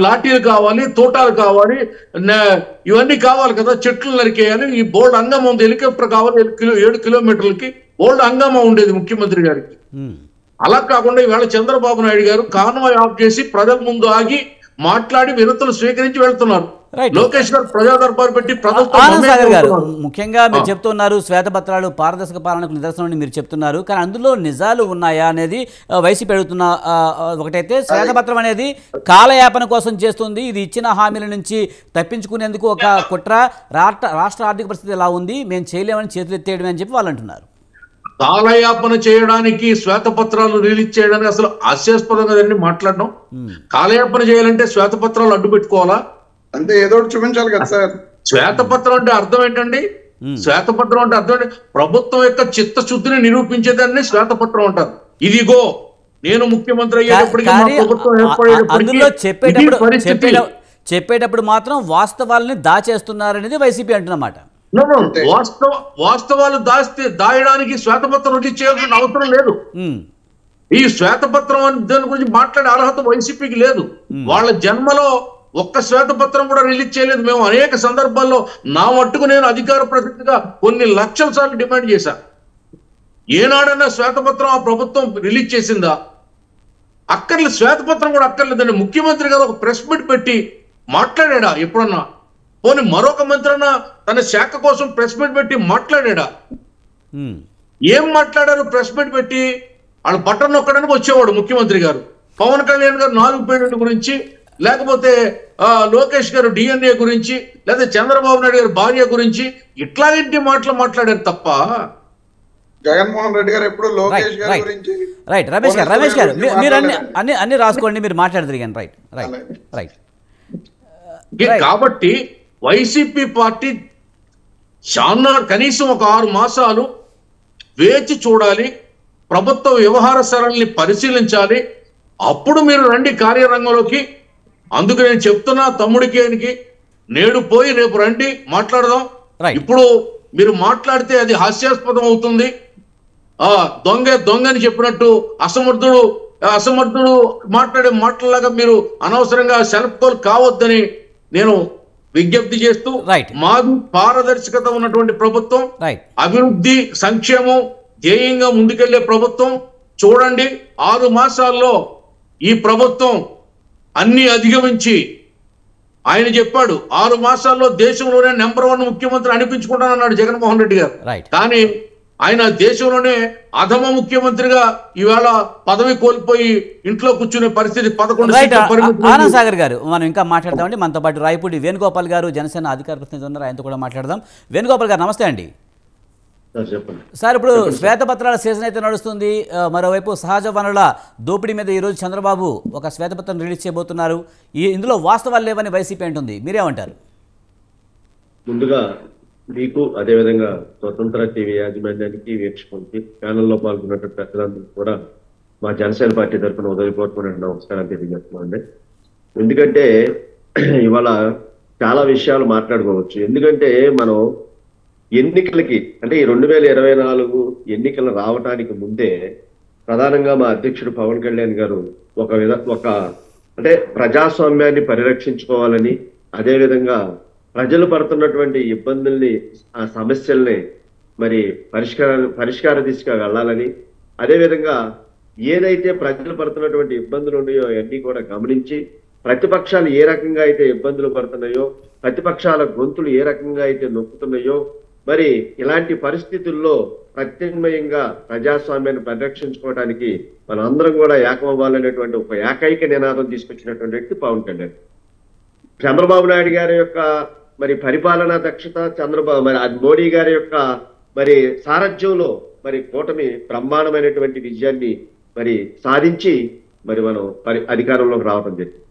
లాఠీలు కావాలి, తోటాలు కావాలి, ఇవన్నీ కావాలి కదా, చెట్లు నరికేయాలి, ఈ బోల్డ్ అంగం ఉంది, హెలికాప్టర్ కావాలి 7 కిలోమీటర్లకి, బోల్డ్ అంగమా ఉండేది ముఖ్యమంత్రి గారికి. అలా కాకుండా ఈవేళ చంద్రబాబు నాయుడు గారు కాన్వాయ్ ఆఫ్ చేసి ప్రజల ముందు ఆగి మాట్లాడి వినతులు స్వీకరించి వెళ్తున్నారు. లోకేష్ గారు ప్రజా దర్బారు పెట్టి ఆనంద్ సాగర్ గారు, ముఖ్యంగా మీరు చెప్తున్నారు శ్వేతపత్రాలు పారదర్శక పాలనకు నిదర్శనం అని మీరు చెప్తున్నారు, కానీ అందులో నిజాలు ఉన్నాయా అనేది వైసీపీ అడుగుతున్న ఒకటైతే, శ్వేతపత్రం అనేది కాలయాపన కోసం చేస్తుంది, ఇది ఇచ్చిన హామీల నుంచి తప్పించుకునేందుకు ఒక కుట్ర, రాష్ట్ర ఆర్థిక పరిస్థితి ఎలా ఉంది, మేము చేయలేమని చేతులు ఎత్తేయడమే అని చెప్పి వాళ్ళు అంటున్నారు. కాలయాపన చేయడానికి శ్వేతపత్రాలు రిలీజ్ చేయడానికి అసలు హాస్యాస్పదంగా దాన్ని మాట్లాడడం. కాలయాపన చేయాలంటే శ్వేతపత్రాలు అడ్డు పెట్టుకోవాలా? అంతే, ఏదో చూపించాలి కదా సార్. శ్వేతపత్రం అంటే అర్థం ఏంటండి? శ్వేతపత్రం అంటే అర్థం ఏంటి? ప్రభుత్వం యొక్క చిత్తశుద్ధిని నిరూపించేదాన్ని శ్వేతపత్రం అంటారు. ఇదిగో నేను ముఖ్యమంత్రి అయ్యేటప్పటికీ, అందులో చెప్పేటప్పుడు మాత్రం వాస్తవాలని దాచేస్తున్నారనేది వైసీపీ అంటున్నమాట. వాస్తవాలు దాయడానికి శ్వేతపత్రం రిలీజ్ చేయాల్సిన అవసరం లేదు. ఈ శ్వేతపత్రం దాని గురించి మాట్లాడే అర్హత వైసీపీకి లేదు. వాళ్ళ జన్మలో ఒక్క శ్వేతపత్రం కూడా రిలీజ్ చేయలేదు. మేము అనేక సందర్భాల్లో నా మట్టుకు నేను అధికార ప్రతినిధిగా కొన్ని లక్షల సార్లు డిమాండ్ చేశా. ఏనాడన్నా శ్వేతపత్రం ఆ ప్రభుత్వం రిలీజ్ చేసిందా? అక్కర్లేదు, శ్వేతపత్రం కూడా అక్కర్లేదండి. ముఖ్యమంత్రి గారు ఒక ప్రెస్ మీట్ పెట్టి మాట్లాడా ఎప్పుడన్నా? పోనీ మరొక మంత్రి అన్న తన శాఖ కోసం ప్రెస్ మీట్ పెట్టి మాట్లాడా? ఏం మాట్లాడారు? ప్రెస్ మీట్ పెట్టి వాళ్ళు బటన్ నొక్కడానికి వచ్చేవాడు ముఖ్యమంత్రి గారు. పవన్ కళ్యాణ్ గారు 4 పేమెంట్ గురించి, లేకపోతే లోకేష్ గారు డిఎన్ఏ గురించి, లేదా చంద్రబాబు నాయుడు గారు భార్య గురించి ఇట్లాంటి మాటలు మాట్లాడారు తప్ప జగన్మోహన్ రెడ్డి గారు ఎప్పుడు లోకేష్ గారి గురించి. రైట్, రమేష్ గారు మీరు అన్ని రాసుకోండి, మీరు మాట్లాడదిరిగాను. రైట్. కాబట్టి వైసీపీ పార్టీ చాలా కనీసం ఒక 6 మాసాలు వేచి చూడాలి, ప్రభుత్వ వ్యవహార సరళిని పరిశీలించాలి, అప్పుడు మీరు రండి కార్యరంగంలోకి. అందుకు నేను చెప్తున్నా తమ్ముడికి, నేడు పోయి రేపు రండి మాట్లాడదాం. ఇప్పుడు మీరు మాట్లాడితే అది హాస్యాస్పదం అవుతుంది. దొంగని చెప్పినట్టు అసమర్థుడు మాట్లాడే మాటలాగా మీరు అనవసరంగా సెల్ఫ్ కోల్ కావద్దని నేను విజ్ఞప్తి చేస్తూ, మాది పారదర్శకత ఉన్నటువంటి ప్రభుత్వం, అభివృద్ధి సంక్షేమం ధ్యేయంగా ముందుకెళ్లే ప్రభుత్వం. చూడండి, 6 మాసాల్లో ఈ ప్రభుత్వం అన్ని అధిగమించి, ఆయన చెప్పాడు 6 మాసాల్లో దేశంలోనే నెంబర్ 1 ముఖ్యమంత్రి అనిపించుకుంటానన్నాడు జగన్మోహన్ రెడ్డి గారు. కానీ ఆయన దేశంలోనే అధమ ముఖ్యమంత్రిగా ఈవేళ పదవి కోల్పోయి ఇంట్లో కూర్చునే పరిస్థితి 11. ఆనంద్ సాగర్ గారు, మనం ఇంకా మాట్లాడదామండి. మనతో పాటు రాయపూడి వేణుగోపాల్ గారు జనసేన అధికార ప్రతినిధి ఉన్నారు, ఆయనతో కూడా మాట్లాడదాం. వేణుగోపాల్ గారు నమస్తే అండి. సార్, ఇప్పుడు శ్వేతపత్రాల సీజన్ అయితే నడుస్తుంది, మరోవైపు సహజ వనరుల దోపిడీ మీద ఈరోజు చంద్రబాబు ఒక శ్వేతపత్రం రిలీజ్ చేయబోతున్నారు. ఇందులో వాస్తవాలు లేవని వైసీపీ అంటుంది, మీరేమంటారు? ముందుగా మీకు, అదేవిధంగా స్వతంత్ర టీవీ యాజమాన్యానికి, వీక్షకులకి, ప్యానల్లో పాల్గొన్నటువంటి పెద్దలందరికీ కూడా మా జనసేన పార్టీ తరఫున ఉదయపూర్వకమైన నమస్కారాలు తెలియజేస్తున్నామండి. ఎందుకంటే ఇవాళ చాలా విషయాలు మాట్లాడుకోవచ్చు. ఎందుకంటే మనం ఎన్నికలకి, అంటే ఈ 2024 ఎన్నికలు రావటానికి ముందే ప్రధానంగా మా అధ్యక్షుడు పవన్ కళ్యాణ్ గారు ఒక అంటే ప్రజాస్వామ్యాన్ని పరిరక్షించుకోవాలని, అదేవిధంగా ప్రజలు పడుతున్నటువంటి ఇబ్బందుల్ని, ఆ సమస్యల్ని మరి పరిష్కార దిశగా వెళ్ళాలని, అదేవిధంగా ఏదైతే ప్రజలు పడుతున్నటువంటి ఇబ్బందులు ఉన్నాయో అవన్నీ కూడా గమనించి, ప్రతిపక్షాలు ఏ రకంగా అయితే ఇబ్బందులు పడుతున్నాయో, ప్రతిపక్షాల గొంతులు ఏ రకంగా అయితే నొక్కుతున్నాయో, మరి ఇలాంటి పరిస్థితుల్లో ప్రత్యామ్నాయంగా ప్రజాస్వామ్యాన్ని పరిరక్షించుకోవడానికి మనందరం కూడా ఏకమవ్వాలనేటువంటి ఒక ఏకైక నినాదం తీసుకొచ్చినటువంటి వ్యక్తి పవన్ కళ్యాణ్. చంద్రబాబు నాయుడు గారి యొక్క మరి పరిపాలనా దక్షత, మరి మోడీ గారి యొక్క మరి సారథ్యంలో మరి కూటమి బ్రహ్మాండమైనటువంటి విజయాన్ని మరి సాధించి మరి మనం అధికారంలోకి రావడం జరిగింది.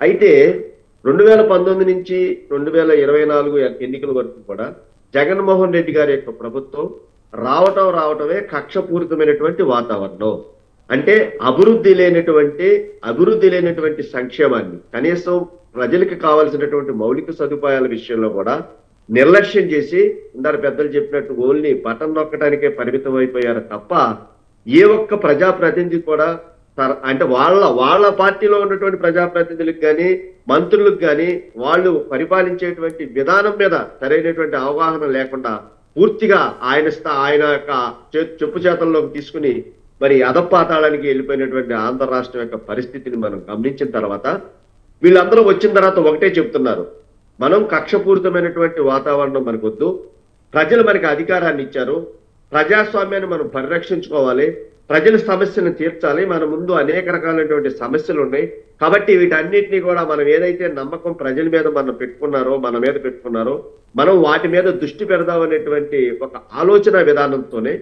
అయితే 2019 నుంచి 2024 ఎన్నికల వరకు కూడా జగన్మోహన్ రెడ్డి గారి యొక్క ప్రభుత్వం రావటమే కక్షపూరితమైనటువంటి వాతావరణం. అంటే అభివృద్ధి లేనటువంటి సంక్షేమాన్ని, కనీసం ప్రజలకు కావాల్సినటువంటి మౌలిక సదుపాయాల విషయంలో కూడా నిర్లక్ష్యం చేసి, ఇందాక పెద్దలు చెప్పినట్టు ఓన్లీ బటన్ నొక్కడానికే పరిమితం అయిపోయారు తప్ప ఏ ఒక్క ప్రజాప్రతినిధి కూడా అంటే వాళ్ళ పార్టీలో ఉన్నటువంటి ప్రజాప్రతినిధులకు కానీ మంత్రులకు కానీ వాళ్ళు పరిపాలించేటువంటి విధానం మీద సరైనటువంటి అవగాహన లేకుండా పూర్తిగా ఆయన యొక్క చెప్పు చేతల్లోకి తీసుకుని మరి అధపాతాళానికి వెళ్ళిపోయినటువంటి ఆంధ్ర రాష్ట్రం యొక్క పరిస్థితిని మనం గమనించిన తర్వాత వీళ్ళందరూ వచ్చిన తర్వాత ఒకటే చెప్తున్నారు, మనం కక్షపూరితమైనటువంటి వాతావరణం మనకొద్దు, ప్రజలు మనకి అధికారాన్ని ఇచ్చారు, ప్రజాస్వామ్యాన్ని మనం పరిరక్షించుకోవాలి, ప్రజల సమస్యలను తీర్చాలి, మన ముందు అనేక రకాలైనటువంటి సమస్యలు ఉన్నాయి కాబట్టి వీటన్నిటినీ కూడా మనం ఏదైతే నమ్మకం ప్రజల మీద మన మీద పెట్టుకున్నారో మనం వాటి మీద దృష్టి పెడదామనేటువంటి ఒక ఆలోచన విధానంతోనే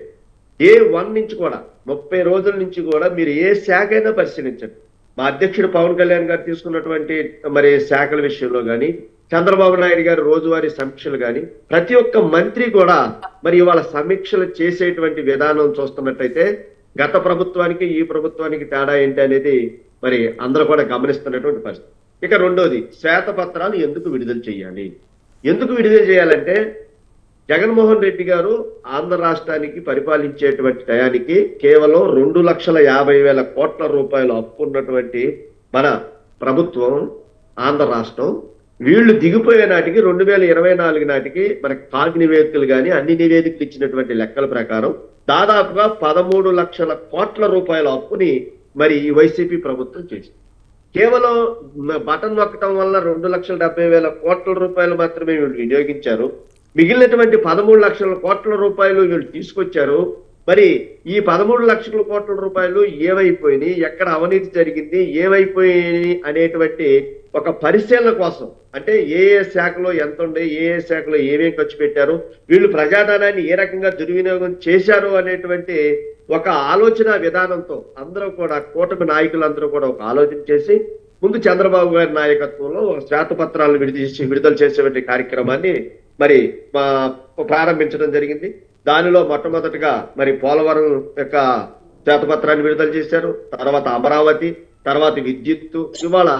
A1 నుంచి కూడా 30 రోజుల నుంచి కూడా మీరు ఏ శాఖ అయినా పరిశీలించండి. మా అధ్యక్షుడు పవన్ కళ్యాణ్ గారు తీసుకున్నటువంటి మరి శాఖల విషయంలో కానీ, చంద్రబాబు నాయుడు గారు రోజువారీ సమీక్షలు కానీ, ప్రతి ఒక్క మంత్రి కూడా మరి ఇవాళ సమీక్షలు చేసేటువంటి విధానం చూస్తున్నట్టయితే గత ప్రభుత్వానికి ఈ ప్రభుత్వానికి తేడా ఏంటి అనేది మరి అందరూ కూడా గమనిస్తున్నటువంటి పరిస్థితి. ఇక రెండోది, శ్వేతపత్రాలు ఎందుకు విడుదల చేయాలంటే జగన్మోహన్ రెడ్డి గారు ఆంధ్ర రాష్ట్రానికి పరిపాలించేటువంటి టయానికి కేవలం 2,50,000 కోట్ల రూపాయలు అప్పు ఉన్నటువంటి మన ప్రభుత్వం ఆంధ్ర రాష్ట్రం వీళ్ళు దిగిపోయే నాటికి 2024 నాటికి మనకి కాగ్ నివేదికలు కానీ అన్ని నివేదికలు ఇచ్చినటువంటి లెక్కల ప్రకారం దాదాపుగా 13 లక్షల కోట్ల రూపాయల అప్పుని మరి ఈ వైసీపీ ప్రభుత్వం చేసింది. కేవలం బటన్ నొక్కటం వల్ల 2,70,000 కోట్ల రూపాయలు మాత్రమే వీళ్ళు వినియోగించారు. మిగిలినటువంటి 13 లక్షల కోట్ల రూపాయలు వీళ్ళు తీసుకొచ్చారు. మరి ఈ 13 లక్షల కోట్ల రూపాయలు ఏమైపోయినాయి, ఎక్కడ అవినీతి జరిగింది, ఏమైపోయినాయి అనేటువంటి ఒక పరిశీలన కోసం, అంటే ఏ శాఖలో ఎంత ఉండే, ఏ శాఖలో ఏమేం ఖర్చు పెట్టారు, వీళ్ళు ప్రజాధనాన్ని ఏ రకంగా దుర్వినియోగం చేశారు అనేటువంటి ఒక ఆలోచన విధానంతో అందరూ కూడా కూటమి నాయకులందరూ కూడా ఒక ఆలోచన చేసి ముందు చంద్రబాబు గారి నాయకత్వంలో శ్వేతపత్రాలను విడుదల చేసేటువంటి కార్యక్రమాన్ని మరి ప్రారంభించడం జరిగింది. దానిలో మొట్టమొదటిగా మరి పోలవరం యొక్క శ్వేతపత్రాన్ని విడుదల చేశారు, తర్వాత అమరావతి, తర్వాత విద్యుత్తు, ఇవాళ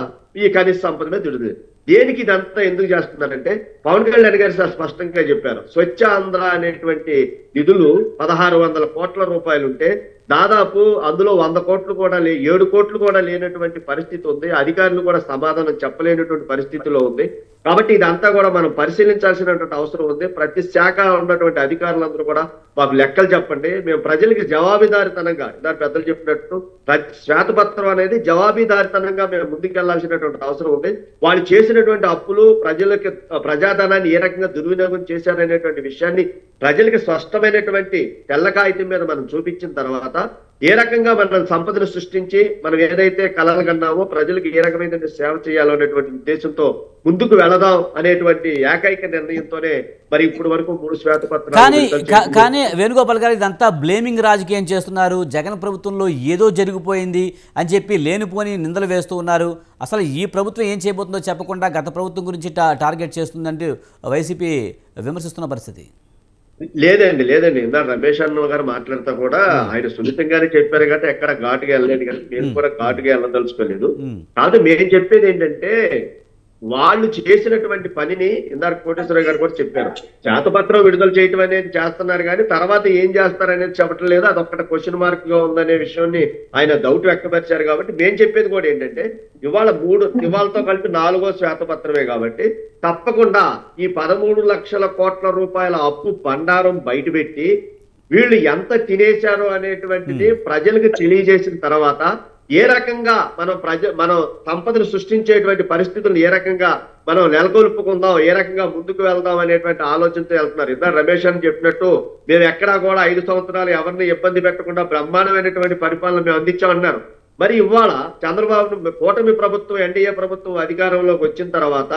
ఈ ఖనిజ సంపద మీద విడుదల. దేనికి ఇదంతా ఎందుకు చేస్తున్నారంటే పవన్ కళ్యాణ్ గారు స్పష్టంగా చెప్పారు, స్వచ్ఛ ఆంధ్ర అనేటువంటి నిధులు 1,600 కోట్ల రూపాయలు ఉంటే దాదాపు అందులో 100 కోట్లు కూడా 7 కోట్లు కూడా లేనటువంటి పరిస్థితి ఉంది. అధికారులు కూడా సమాధానం చెప్పలేనటువంటి పరిస్థితిలో ఉంది. కాబట్టి ఇదంతా కూడా మనం పరిశీలించాల్సినటువంటి అవసరం ఉంది. ప్రతి శాఖ ఉన్నటువంటి అధికారులందరూ కూడా మాకు లెక్కలు చెప్పండి, మేము ప్రజలకి జవాబుదారితనంగా, ఇద్దరు పెద్దలు చెప్పినట్టు శ్వేతపత్రం అనేది జవాబుదారితనంగా మేము ముందుకెళ్లాల్సినటువంటి అవసరం ఉంది. వాళ్ళు చేసినటువంటి అప్పులు ప్రజలకి ప్రజాధనాన్ని ఏ రకంగా దుర్వినియోగం చేశారనేటువంటి విషయాన్ని ప్రజలకి స్పష్టమైనటువంటి తెల్ల కాగితం మీద మనం చూపించిన తర్వాత ఏ రకంగా మనం సంపదను సృష్టించి మనం ఏదైతే కలలు కన్నామో ప్రజలకు ఏ రకమైన సేవ చేయాలనేటువంటి ఉద్దేశంతో ముందుకు వెళదాం అనేటువంటి ఏకైక నిర్ణయంతోనే మరి ఇప్పుడు వరకు 3 శ్వేతపత్రాలు. కానీ వేణుగోపాల్ గారు ఇదంతా బ్లేమింగ్ రాజకీయం చేస్తున్నారు. జగన్ ప్రభుత్వంలో ఏదో జరిగిపోయింది అని చెప్పి లేనిపోని నిందలు వేస్తూ ఉన్నారు. అసలు ఈ ప్రభుత్వం ఏం చేయబోతుందో చెప్పకుండా గత ప్రభుత్వం గురించి టార్గెట్ చేస్తుందంటూ వైసీపీ విమర్శిస్తున్న పరిస్థితి. లేదండి ఇందా రమేష్ అన్న గారు మాట్లాడుతూ కూడా ఆయన సున్నితంగానే చెప్పారు కాబట్టి ఎక్కడ ఘాటుగా వెళ్ళలేదు, కానీ మేము కూడా ఘాటుగా వెళ్ళదలుచుకోలేదు. కాదు, మేము చెప్పేది ఏంటంటే వాళ్ళు చేసినటువంటి పనిని ఇందాక కోటేశ్వరరావు గారు కూడా చెప్పారు. శ్వేతపత్రం విడుదల చేయటం అనేది చేస్తున్నారు కానీ తర్వాత ఏం చేస్తారనేది చెప్పటం లేదు. అదొక్కటి క్వశ్చన్ మార్క్ గా ఉందనే విషయాన్ని ఆయన డౌట్ వ్యక్తపరిచారు. కాబట్టి మేము చెప్పేది కూడా ఏంటంటే ఇవాళతో కలిపి 4వ శ్వేతపత్రమే కాబట్టి తప్పకుండా ఈ 13 లక్షల కోట్ల రూపాయల అప్పు బండారం బయటపెట్టి వీళ్ళు ఎంత తినేశారో అనేటువంటిది ప్రజలకు తెలియజేసిన తర్వాత ఏ రకంగా మనం సంపదను సృష్టించేటువంటి పరిస్థితులను ఏ రకంగా మనం నెలకొల్పుకుందాం, ఏ రకంగా ముందుకు వెళ్దాం అనేటువంటి ఆలోచనతో వెళ్తున్నారు. ఇద్దరు రమేష్ అని చెప్పినట్టు మేము ఎక్కడా కూడా 5 సంవత్సరాలు ఎవరిని ఇబ్బంది పెట్టకుండా బ్రహ్మాండమైనటువంటి పరిపాలన మేము అందించామన్నారు. మరి ఇవాళ చంద్రబాబు కూటమి ప్రభుత్వం, ఎన్డీఏ ప్రభుత్వం అధికారంలోకి వచ్చిన తర్వాత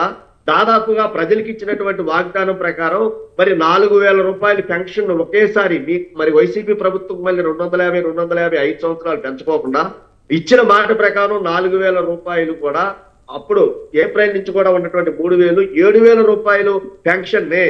దాదాపుగా ప్రజలకు ఇచ్చినటువంటి వాగ్దానం ప్రకారం మరి 4,000 రూపాయల పెన్షన్ ఒకేసారి మరి వైసీపీ ప్రభుత్వం మళ్ళీ 250 5 సంవత్సరాలు పెంచుకోకుండా ఇచ్చిన మాట ప్రకారం 4,000 రూపాయలు కూడా అప్పుడు ఏప్రిల్ నుంచి కూడా ఉన్నటువంటి 3,000 7,000 రూపాయలు పెన్షన్ నే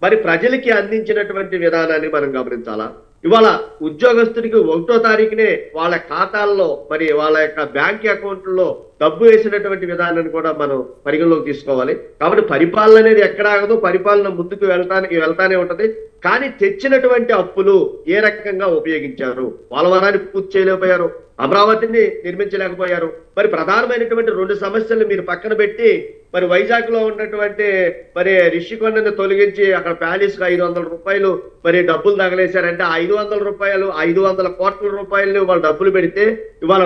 మరి ప్రజలకి అందించినటువంటి విధానాన్ని మనం గమనించాలా. ఇవాళ ఉద్యోగస్తుడికి 1వ తారీఖునే వాళ్ళ ఖాతాల్లో మరి వాళ్ళ యొక్క బ్యాంక్ అకౌంట్లో డబ్బు వేసినటువంటి విధానాన్ని కూడా మనం పరిగణలోకి తీసుకోవాలి. కాబట్టి పరిపాలన అనేది ఎక్కడ ఆగదు, పరిపాలన ముందుకు వెళ్తానే ఉంటది. కానీ తెచ్చినటువంటి అప్పులు ఏ రకంగా ఉపయోగించారు? పోలవరాన్ని పూర్తి చేయలేకపోయారు, అమరావతిని నిర్మించలేకపోయారు. మరి ప్రధానమైనటువంటి 2 సమస్యలు మీరు పక్కన పెట్టి మరి వైజాగ్ లో ఉన్నటువంటి మరి రిషికొండని తొలగించి అక్కడ ప్యాలెస్ కు 500 రూపాయలు మరి డబ్బులు తగలేశారంటే 500 రూపాయలు 500 కోట్ల రూపాయలు వాళ్ళు డబ్బులు పెడితే ఇవాళ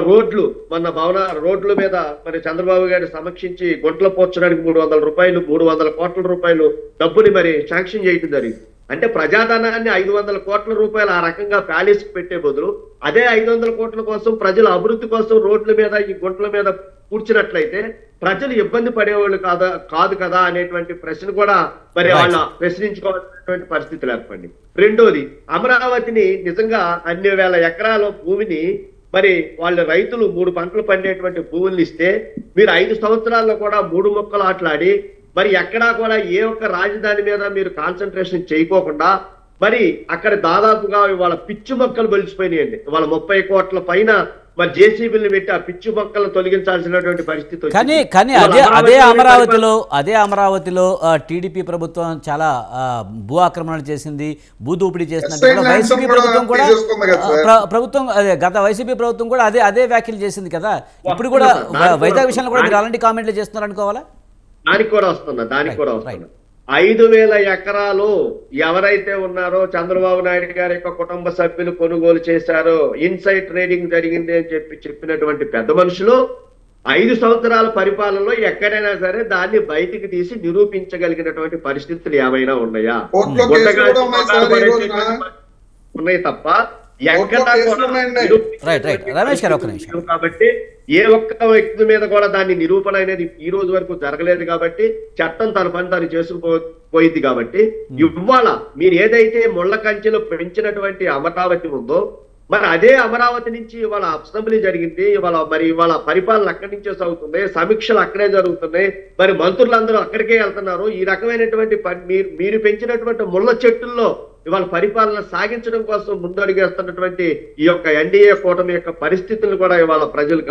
రోడ్ల మీద మరి చంద్రబాబు గారిని సమీక్షించి గుంటలు పోర్చడానికి 300 కోట్ల రూపాయలు డబ్బుని మరి శాంక్షన్ చేయడం జరిగింది. అంటే ప్రజాధనాన్ని 500 కోట్ల రూపాయలు ఆ రకంగా ప్యాలెస్ కు పెట్టే బదులు అదే 500 కోట్ల కోసం ప్రజల అభివృద్ధి కోసం రోడ్ల మీద ఈ గుంటల మీద కూర్చున్నట్లయితే ప్రజలు ఇబ్బంది పడేవాళ్ళు కాదు కదా అనేటువంటి ప్రశ్న కూడా మరి వాళ్ళ ప్రశ్నించుకోవాల్సినటువంటి పరిస్థితులు ఏర్పడింది. రెండోది, అమరావతిని నిజంగా అన్ని వేల ఎకరాల భూమిని మరి వాళ్ళ రైతులు 3 పంటలు పండేటువంటి భూములు ఇస్తే మీరు 5 సంవత్సరాల్లో కూడా 3 మొక్కలు ఆటలాడి మరి ఎక్కడా కూడా ఏ ఒక్క రాజధాని మీద మీరు కాన్సన్ట్రేషన్ చేయకోకుండా మరి అక్కడ దాదాపుగా ఇవాళ పిచ్చి మొక్కలు బలిసిపోయినాయండి. ఇవాళ 30 కోట్ల పైన మరి జేసీబీలు పెట్టి ఆ పిచ్చి మొక్కలను తొలగించాల్సినటువంటి పరిస్థితి. కానీ అదే అమరావతిలో టీడీపీ ప్రభుత్వం చాలా భూ ఆక్రమణలు చేసింది, భూదోపిడీ చేసింది. వైసీపీ ప్రభుత్వం కూడా గత వైసీపీ ప్రభుత్వం కూడా అదే వ్యాఖ్యలు చేసింది కదా. ఇప్పుడు కూడా వైజాగ్ విషయంలో కూడా మీరు అలాంటి కామెంట్లు చేస్తున్నారు అనుకోవాలా? దానికి కూడా వస్తున్నా 5,000 ఎకరాలు ఎవరైతే ఉన్నారో చంద్రబాబు నాయుడు గారి యొక్క కుటుంబ సభ్యులు కొనుగోలు చేశారో, ఇన్సైడ్ ట్రేడింగ్ జరిగింది అని చెప్పినటువంటి పెద్ద మనుషులు 5 సంవత్సరాల పరిపాలనలో ఎక్కడైనా సరే దాన్ని బయటికి తీసి నిరూపించగలిగినటువంటి పరిస్థితులు ఏమైనా ఉన్నాయా? ఉన్నాయి తప్ప కాబట్టి ఏ ఒక్క వ్యక్తి మీద కూడా దాని నిరూపణ అనేది ఈ రోజు వరకు జరగలేదు. కాబట్టి చట్టం తన పని తాను చేసుకుపోయింది. కాబట్టి ఇవాళ మీరు ఏదైతే ముళ్ళ కంచెలో పెంచినటువంటి అమరావతి ఉందో మరి అదే అమరావతి నుంచి ఇవాళ అసెంబ్లీ జరిగింది, ఇవాళ పరిపాలన అక్కడి నుంచే సాగుతుంది, సమీక్షలు అక్కడే జరుగుతున్నాయి, మరి మంత్రులందరూ అక్కడికే వెళ్తున్నారు. ఈ రకమైనటువంటి మీరు పెంచినటువంటి ముళ్ళ చెట్టుల్లో ఇవాళ పరిపాలన సాగించడం కోసం ముందడుగేస్తున్నటువంటి ఈ యొక్క ఎన్డీఏ కూటమి యొక్క పరిస్థితులను కూడా ఇవాళ ప్రజలు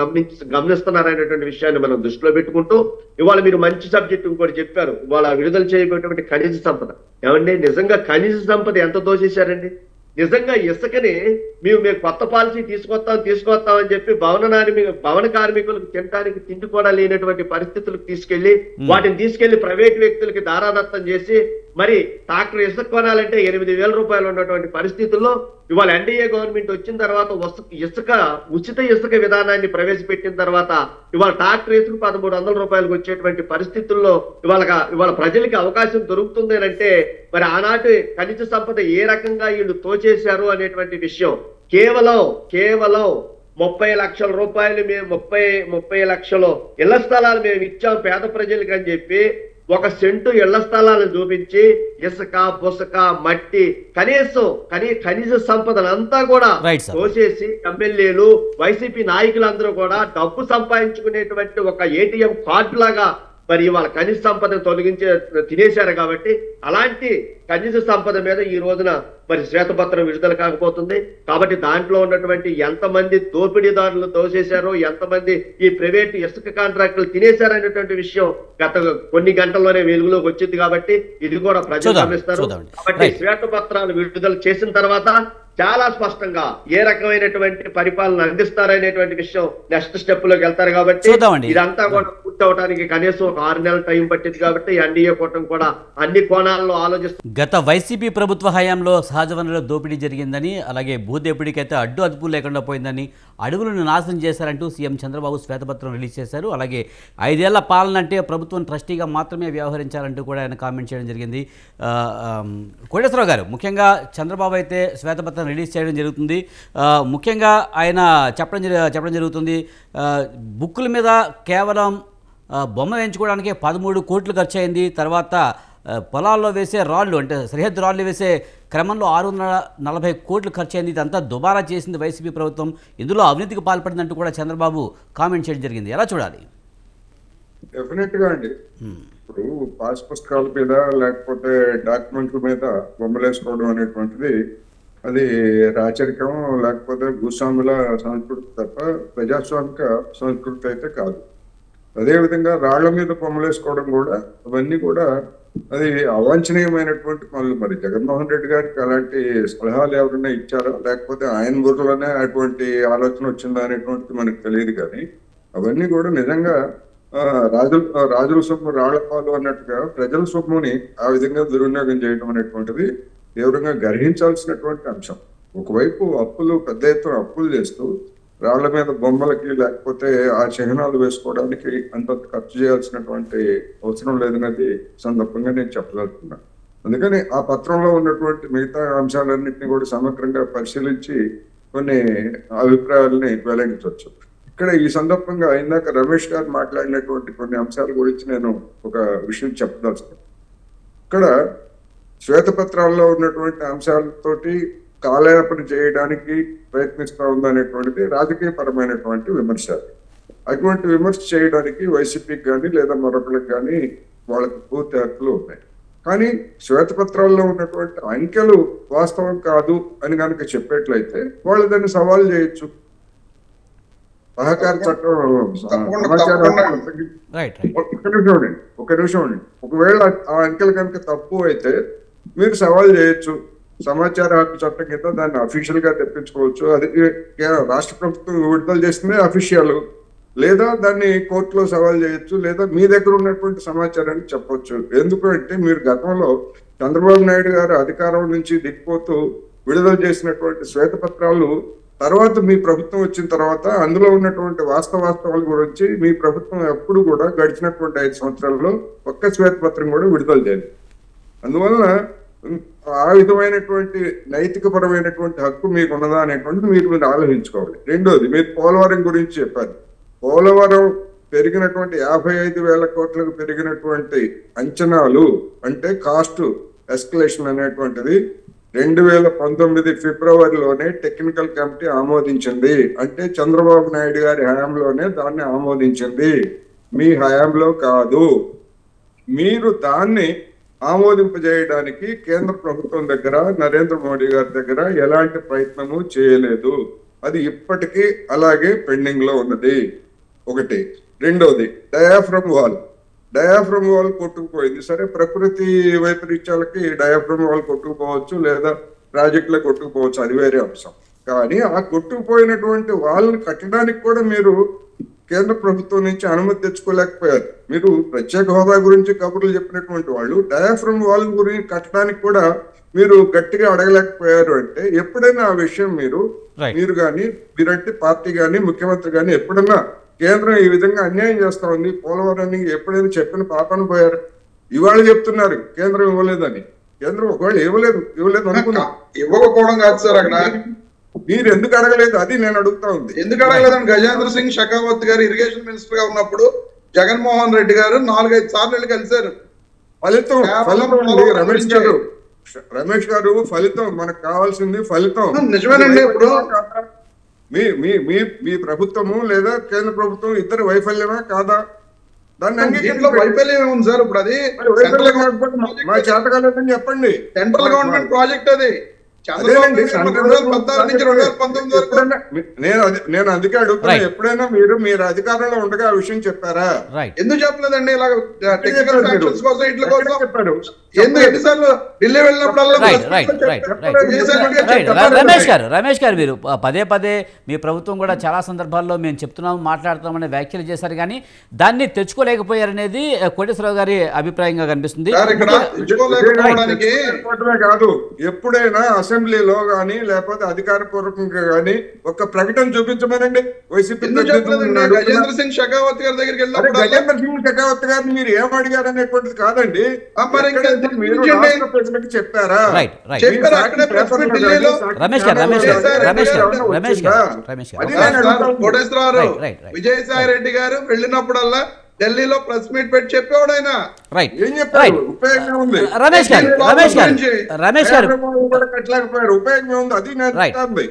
గమనిస్తున్నారనేటువంటి విషయాన్ని మనం దృష్టిలో పెట్టుకుంటూ ఇవాళ మీరు మంచి సబ్జెక్ట్ ఇంకోటి చెప్పారు. ఇవాళ విడుదల చేయబోయేటువంటి ఖనిజ సంపద. ఏమండి, నిజంగా ఖనిజ సంపద ఎంత దోచేశారండి? నిజంగా ఇసుకని మేము కొత్త పాలసీ తీసుకొస్తాం అని చెప్పి భవన కార్మికులకు తినడానికి తిండి కూడా లేనటువంటి పరిస్థితులకు తీసుకెళ్లి వాటిని తీసుకెళ్లి ప్రైవేట్ వ్యక్తులకి దారాదత్తం చేసి మరి ట్రాక్టర్ ఇసుక కొనాలంటే 8,000 రూపాయలు ఉన్నటువంటి పరిస్థితుల్లో ఇవాళ ఎన్డీఏ గవర్నమెంట్ వచ్చిన తర్వాత ఉచిత ఇసుక విధానాన్ని ప్రవేశపెట్టిన తర్వాత ఇవాళ ట్రాక్టర్ ఇసుక 1,300 రూపాయలకు వచ్చేటువంటి పరిస్థితుల్లో ఇవాళ ప్రజలకి అవకాశం దొరుకుతుంది అంటే మరి ఆనాటి ఖనిజ సంపద ఏ రకంగా వీళ్ళు తోచేశారు అనేటువంటి విషయం. కేవలం 30 లక్షల రూపాయలు మేము 30 లక్షలు ఇళ్ల స్థలాలు మేము ఇచ్చాం పేద ప్రజలకి అని చెప్పి 1 సెంటు ఇళ్ల స్థలాలను చూపించి ఇసుక పుసక మట్టి కనీసం ఖనిజ సంపదనంతా కూడా తోసేసి ఎమ్మెల్యేలు వైసీపీ నాయకులందరూ కూడా డబ్బు సంపాదించుకునేటువంటి ఒక ఏటీఎం కార్డు లాగా మరి ఇవాళ ఖనిజ సంపదను తినేశారు. కాబట్టి అలాంటి ఖనిజ సంపద మీద ఈ రోజున మరి శ్వేతపత్రం విడుదల కాకపోతుంది. కాబట్టి దాంట్లో ఉన్నటువంటి ఎంతమంది దోపిడీదారులు దోచేశారో, ఎంతమంది ఈ ప్రైవేట్ ఇసుక కాంట్రాక్టులు తినేశారనేటువంటి విషయం గత కొన్ని గంటల్లోనే వెలుగులోకి వచ్చింది. కాబట్టి ఇది కూడా ప్రజలు గమనిస్తారు. కాబట్టి శ్వేతపత్రాలు విడుదల చేసిన తర్వాత చాలా స్పష్టంగా ఏ రకమైనటువంటి పరిపాలన అందిస్తారనేటువంటి విషయం నెక్స్ట్ స్టెప్ లోకి వెళ్తారు. కాబట్టి ఇదంతా కూడా పూర్తి అవడానికి కనీసం 6 నెలల టైం పట్టింది. కాబట్టి ఎన్డీఏ కూటమి కూడా అన్ని కోణాల్లో ఆలోచిస్తుంది. గత వైసీపీ ప్రభుత్వ హయాంలో సహజ వనరుల దోపిడీ జరిగిందని, అలాగే భూదోపిడీకైతే అదుపు లేకుండా పోయిందని, అడవులను నాశనం చేశారంటూ సీఎం చంద్రబాబు శ్వేతపత్రం రిలీజ్ చేశారు. అలాగే 5 ఏళ్ల పాలన అంటే ప్రభుత్వం ట్రస్టీగా మాత్రమే వ్యవహరించాలంటూ కూడా ఆయన కామెంట్ చేయడం జరిగింది. కోటేశ్వరరావు గారు, ముఖ్యంగా చంద్రబాబు అయితే శ్వేతపత్రం రిలీజ్ చేయడం జరుగుతుంది. ముఖ్యంగా ఆయన చెప్పడం జరుగుతుంది, బుక్కుల మీద కేవలం బొమ్మ వేయించుకోవడానికి 13 కోట్లు ఖర్చు అయింది. తర్వాత పొలాల్లో వేసే రాళ్ళు, అంటే సరిహద్దు రాళ్ళు వేసే క్రమంలో 640 కోట్లు ఖర్చు అయింది. ఇదంతా దుబారా చేసింది వైసీపీ ప్రభుత్వం, ఇందులో అవినీతికి పాల్పడిందంటూ కూడా చంద్రబాబు కామెంట్ చేయడం జరిగింది. ఎలా చూడాలి? డెఫినెట్ గా అండి, ఇప్పుడు పాస్ పుస్తకాల మీద లేకపోతే డాక్యుమెంట్ల మీద బొమ్మలు వేసుకోవడం అనేటువంటిది అది రాచరికం లేకపోతే భూస్వాముల సంస్కృతి తప్ప ప్రజాస్వామిక సంస్కృతి అయితే కాదు. అదేవిధంగా రాళ్ల మీద పొమ్మలేసుకోవడం కూడా అవన్నీ కూడా అది అవాంఛనీయమైనటువంటి పనులు. మరి జగన్మోహన్ రెడ్డి గారికి అలాంటి సలహాలు ఎవరైనా ఇచ్చారా, లేకపోతే ఆయన బుర్రలోనే అటువంటి ఆలోచన వచ్చిందా అనేటువంటిది మనకు తెలియదు. కానీ అవన్నీ కూడా నిజంగా రాజుల సొమ్ము రాళ్ల పాలు అన్నట్టుగా ప్రజల సొమ్ముని ఆ విధంగా దుర్వినియోగం చేయడం అనేటువంటిది తీవ్రంగా గ్రహించాల్సినటువంటి అంశం. ఒకవైపు అప్పులు పెద్ద ఎత్తున అప్పులు చేస్తూ రాళ్ల మీద బొమ్మలకి లేకపోతే ఆ చిహ్నాలు వేసుకోవడానికి అంత ఖర్చు చేయాల్సినటువంటి అవసరం లేదనేది సందర్భంగా నేను చెప్పగలుగుతున్నాను. అందుకని ఆ పత్రంలో ఉన్నటువంటి మిగతా అంశాలన్నింటినీ కూడా సమగ్రంగా పరిశీలించి కొన్ని అభిప్రాయాలని వెల్లడించవచ్చు. ఇక్కడ ఈ సందర్భంగా ఇందాక రమేష్ గారు మాట్లాడినటువంటి కొన్ని అంశాల గురించి నేను ఒక విషయం చెప్పదలుచుకున్నాను. ఇక్కడ శ్వేతపత్రాల్లో ఉన్నటువంటి అంశాలతోటి కాలయాపన చేయడానికి ప్రయత్నిస్తూ ఉందనేటువంటిది రాజకీయ పరమైనటువంటి విమర్శ. అటువంటి విమర్శ చేయడానికి వైసీపీకి కానీ లేదా మరొకరికి కానీ వాళ్ళకి పూర్తి హక్కులు ఉన్నాయి. కానీ శ్వేతపత్రాల్లో ఉన్నటువంటి అంకెలు వాస్తవం కాదు అని కనుక చెప్పేట్లయితే వాళ్ళు దాన్ని సవాల్ చేయొచ్చు. సహకార చట్టం ఒక నిమిషం అండి. ఒకవేళ ఆ అంకెలు కనుక తప్పు అయితే మీరు సవాల్ చేయొచ్చు. సమాచార హక్కు చట్టం కింద దాన్ని అఫీషియల్ గా తెప్పించుకోవచ్చు. అది రాష్ట్ర ప్రభుత్వం విడుదల చేస్తుంది అఫీషియల్, లేదా దాన్ని కోర్టులో సవాల్ చేయొచ్చు, లేదా మీ దగ్గర ఉన్నటువంటి సమాచారాన్ని చెప్పొచ్చు. ఎందుకంటే మీరు గతంలో చంద్రబాబు నాయుడు గారు అధికారం నుంచి దిగిపోతూ విడుదల చేసినటువంటి శ్వేతపత్రాలు తర్వాత మీ ప్రభుత్వం వచ్చిన తర్వాత అందులో ఉన్నటువంటి వాస్తవాల గురించి మీ ప్రభుత్వం ఎప్పుడు కూడా గడిచినటువంటి 5 సంవత్సరాల్లో ఒక్క శ్వేతపత్రం కూడా విడుదల చేయలేదు. అందువలన ఆ విధమైనటువంటి నైతిక పరమైనటువంటి హక్కు మీకు ఉన్నదా అనేటువంటిది మీరు ఆలోచించుకోవాలి. రెండోది, మీరు పోలవరం గురించి చెప్పారు. పోలవరం పెరిగినటువంటి 55,000 కోట్లకు పెరిగినటువంటి అంచనాలు అంటే కాస్ట్ ఎస్కలేషన్ అనేటువంటిది 2019 ఫిబ్రవరిలోనే టెక్నికల్ కమిటీ ఆమోదించింది. అంటే చంద్రబాబు నాయుడు గారి హయాంలోనే దాన్ని ఆమోదించింది, మీ హయాంలో కాదు. మీరు దాన్ని ఆమోదింపజేయడానికి కేంద్ర ప్రభుత్వం దగ్గర నరేంద్ర మోడీ గారి దగ్గర ఎలాంటి ప్రయత్నము చేయలేదు. అది ఇప్పటికీ అలాగే పెండింగ్ లో ఉన్నది. ఒకటి. రెండోది, డయాఫ్రమ్ వాల్ కొట్టుకుపోయింది. సరే, ప్రకృతి వైపరీత్యాలకి డయాఫ్రమ్ వాల్ కొట్టుకుపోవచ్చు, లేదా ప్రాజెక్టులో కొట్టుకుపోవచ్చు, అది వేరే అంశం. కానీ ఆ కొట్టుకుపోయినటువంటి వాళ్ళని కట్టడానికి కూడా మీరు కేంద్ర ప్రభుత్వం నుంచి అనుమతి తెచ్చుకోలేకపోయారు. మీరు ప్రత్యేక హోదా గురించి కబుర్లు చెప్పినటువంటి వాళ్ళు డయాఫ్రమ్ వాల్ గురించి కట్టడానికి కూడా మీరు గట్టిగా అడగలేకపోయారు. అంటే ఎప్పుడైనా ఆ విషయం మీరు కానీ మీరంటే పార్టీ కానీ ముఖ్యమంత్రి కానీ ఎప్పుడైనా కేంద్రం ఈ విధంగా అన్యాయం చేస్తా ఉంది పోలవరాన్ని ఎప్పుడైనా చెప్పిన పాపను పోయారు? ఇవాళ చెప్తున్నారు కేంద్రం ఇవ్వలేదని. కేంద్రం ఒకవేళ ఇవ్వలేదు అనుకున్నా, ఇవ్వకపోవడం కాదు సార్, అక్కడ మీరు ఎందుకు అడగలేదు అది నేను అడుగుతా ఉంది. ఎందుకు అడగలేదని గజేంద్ర సింగ్ షెకావత్ గారు ఇరిగేషన్ మినిస్టర్ గా ఉన్నప్పుడు జగన్మోహన్ రెడ్డి గారు 4-5 సార్లు వెళ్ళి కలిశారు. ఫలితం రమేష్ గారు ఫలితం మనకు కావాల్సింది ఫలితం. నిజమేనండి. ఇప్పుడు మీ ప్రభుత్వము లేదా కేంద్ర ప్రభుత్వం ఇద్దరు వైఫల్యమా కాదా? దాన్ని వైఫల్యం ఏముంది సార్? ఇప్పుడు అది మా చేతకాలేదని చెప్పండి. సెంట్రల్ గవర్నమెంట్ ప్రాజెక్ట్ అది. నేను అందుకే అడుగుతున్నా, ఎప్పుడైనా మీరు అధికారంలో ఉండగా ఆ విషయం చెప్పారా? ఎందుకు చెప్పలేదండి? ఇలా టెక్నికల్ శాంక్షన్స్ కోసం ఇట్ల కోసం చెప్పాడు. ఎన్నిసార్లు ఢిల్లీ వెళ్ళినప్పుడల్లా రమేష్ గారు మీరు పదే మీ ప్రభుత్వం కూడా చాలా సందర్భాల్లో మేము చెప్తున్నాం మాట్లాడుతున్నామని వ్యాఖ్యలు చేశారు, కానీ దాన్ని తెచ్చుకోలేకపోయారనేది కోటేశ్వరరావు గారి అభిప్రాయంగా కనిపిస్తుంది. కాదు, ఎప్పుడైనా అసెంబ్లీలో గానీ లేకపోతే అధికార పూర్వకంగా గానీ ఒక ప్రకటన చూపించమనండి. వైసీపీ గజేంద్ర సింగ్ షెకావత్ గారి దగ్గరికి వెళ్ళినప్పుడు గజేంద్ర సింగ్ షెకావత్ గారిని మీరు ఏం అడిగారు అనేటువంటిది కాదండి, మీరు ప్రజలకు చెప్పారా? విజయసాయి రెడ్డి గారు వెళ్ళినప్పుడల్లా ఢిల్లీలో ప్రెస్ మీట్ పెట్టి చెప్పేవాడు ఆయన. ఏం చెప్పారు? ఉపయోగం ఉంది. ఉపయోగం ఉంది.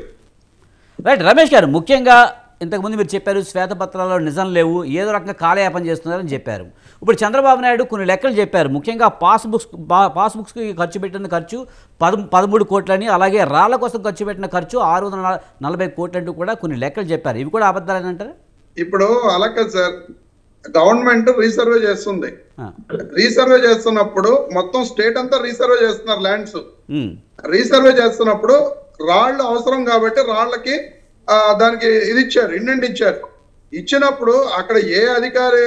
అది రమేష్ గారు, ముఖ్యంగా ఇంతకుముందు మీరు చెప్పారు శ్వేతపత్రాల్లో నిజం లేవు, ఏదో రకంగా కాలయాపన చేస్తున్నారని చెప్పారు. ఇప్పుడు చంద్రబాబు నాయుడు కొన్ని లెక్కలు చెప్పారు. ముఖ్యంగా పాస్బుక్స్కి ఖర్చు పెట్టిన ఖర్చు 13 కోట్లని, అలాగే రాళ్ల కోసం ఖర్చు పెట్టిన ఖర్చు 640 కోట్లంటూ కూడా కొన్ని లెక్కలు చెప్పారు. ఇవి కూడా అబద్ధాలని అంటారు? ఇప్పుడు అలా కాదు సార్, గవర్నమెంట్ రీసర్వే చేస్తుంది. రీసర్వే చేస్తున్నప్పుడు మొత్తం స్టేట్ అంతా రీసర్వే చేస్తున్నారు ల్యాండ్స్. రీసర్వే చేస్తున్నప్పుడు రాళ్ళు అవసరం కాబట్టి రాళ్ళకి దానికి ఇది ఇచ్చారు, ఇండెంట్ ఇచ్చారు. ఇచ్చినప్పుడు అక్కడ ఏ అధికారి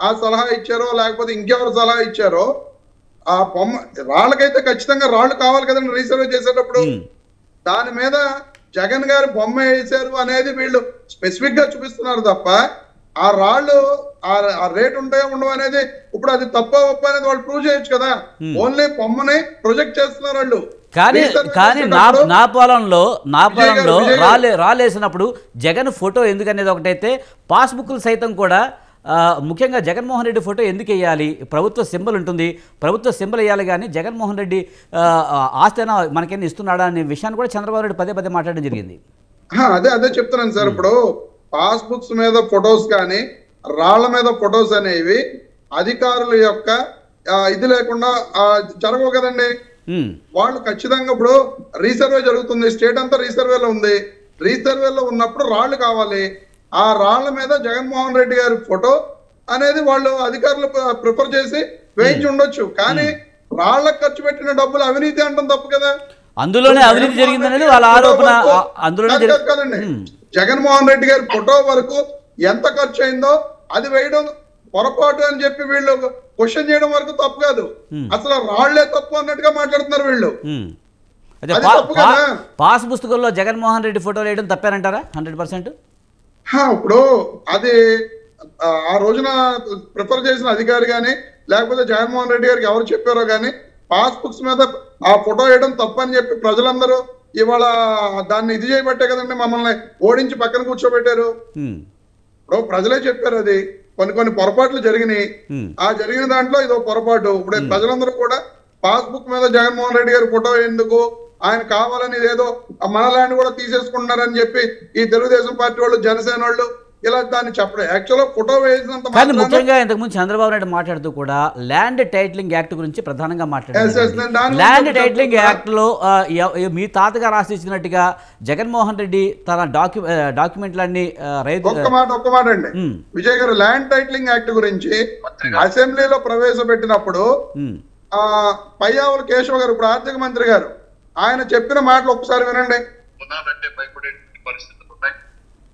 ఆ సలహా ఇచ్చారో లేకపోతే ఇంకెవరు సలహా ఇచ్చారో ఆ బొమ్మ రాళ్ళకైతే ఖచ్చితంగా రాళ్ళు కావాలి కదండి రీసర్వే చేసేటప్పుడు. దాని మీద జగన్ గారు బొమ్మ వేశారు అనేది వీళ్ళు స్పెసిఫిక్ గా చూపిస్తున్నారు తప్ప ఆ రాళ్ళు ఆ రేట్ ఉంటాయో ఉండవు అనేది ఇప్పుడు అది తప్ప ఒప్ప అనేది వాళ్ళు ప్రూవ్ చేయొచ్చు కదా. ఓన్లీ బొమ్మని ప్రొజెక్ట్ చేస్తున్నారు వాళ్ళు. కానీ నా పొలంలో రాలేసినప్పుడు జగన్ ఫోటో ఎందుకనేది ఒకటైతే పాస్బుక్లు సైతం కూడా ముఖ్యంగా జగన్మోహన్ రెడ్డి ఫోటో ఎందుకు వేయాలి? ప్రభుత్వ సింబల్ ఉంటుంది, ప్రభుత్వ సింబల్ వేయాలి. కానీ జగన్మోహన్ రెడ్డి ఆస్తినా మనకేం ఇస్తున్నాడా అనే విషయాన్ని కూడా చంద్రబాబు నాయుడు పదే పదే మాట్లాడడం జరిగింది. అదే చెప్తున్నాను సార్. ఇప్పుడు పాస్బుక్స్ మీద ఫొటోస్ కానీ రాళ్ల మీద ఫొటోస్ అనేవి అధికారుల యొక్క ఇది లేకుండా జరగవు కదండి. వాళ్ళు ఖచ్చితంగా ఇప్పుడు రీసర్వే జరుగుతుంది, స్టేట్ అంతా రీసర్వేలో ఉంది. రీసర్వేలో ఉన్నప్పుడు రాళ్లు కావాలి. ఆ రాళ్ల మీద జగన్మోహన్ రెడ్డి గారి ఫోటో అనేది వాళ్ళు అధికారులు ప్రిఫర్ చేసి వేయించి ఉండొచ్చు. కానీ రాళ్లకు ఖర్చు పెట్టిన డబ్బులు అవినీతి అంటాం తప్పు కదా. అందులోనే అవినీతి జరిగిందనేది వాళ్ళ ఆరోపణ. కదండి జగన్మోహన్ రెడ్డి గారి ఫోటో వరకు ఎంత ఖర్చు అయిందో అది వేయడం పొరపాటు అని చెప్పి వీళ్ళు క్వశ్చన్ చేయడం వరకు తప్పు కాదు. అసలు రాళ్లే తప్పు అన్నట్టుగా మాట్లాడుతున్నారు వీళ్ళు. పాస్ పుస్తకంలో జగన్మోహన్ రెడ్డి ఫోటో వేయడం తప్పేనంటారా? 100%. ఇప్పుడు అది ఆ రోజున ప్రిఫర్ చేసిన అధికారి కానీ లేకపోతే జగన్మోహన్ రెడ్డి గారికి ఎవరు చెప్పారో కానీ పాస్ బుక్స్ మీద ఆ ఫోటో వేయడం తప్పని చెప్పి ప్రజలందరూ ఇవాళ దాన్ని ఇది చేయబట్టే కదండి మమ్మల్ని ఓడించి పక్కన కూర్చోబెట్టారు. ఇప్పుడు ప్రజలే చెప్పారు అది కొన్ని పొరపాట్లు జరిగినాయి. ఆ జరిగిన దాంట్లో ఇదో పొరపాటు. ఇప్పుడు ప్రజలందరూ కూడా పాస్బుక్ మీద జగన్మోహన్ రెడ్డి గారి ఫోటో ఎందుకు, ఆయన కావాలని ఏదో మన ల్యాండ్ కూడా తీసేసుకుంటున్నారని చెప్పి ఈ తెలుగుదేశం పార్టీ వాళ్ళు, జనసేన వాళ్ళు ఇలా దాన్ని చెప్పడం యాక్చువల్గా ఫోటో వేసినంత. కానీ ముఖ్యంగా ఇంతకుముందు చంద్రబాబు నాయుడు మాట్లాడుతూ కూడా ల్యాండ్ టైటిలింగ్ యాక్ట్ గురించి ప్రధానంగా మాట్లాడారు. ల్యాండ్ టైటిలింగ్ యాక్ట్ లో మీ తాతగా రాసి ఇచ్చినట్టుగా జగన్మోహన్ రెడ్డి తన డాక్యుమెంట్లన్నీ రైతు. ఒక్క మాట అండి విజయ్ గారు, ల్యాండ్ టైటిలింగ్ యాక్ట్ గురించి అసెంబ్లీలో ప్రవేశపెట్టినప్పుడు పయ్యావుల కేశవ గారు, ఇప్పుడు ఆర్థిక మంత్రి గారు, ఆయన చెప్పిన మాటలు ఒక్కసారి వినండి.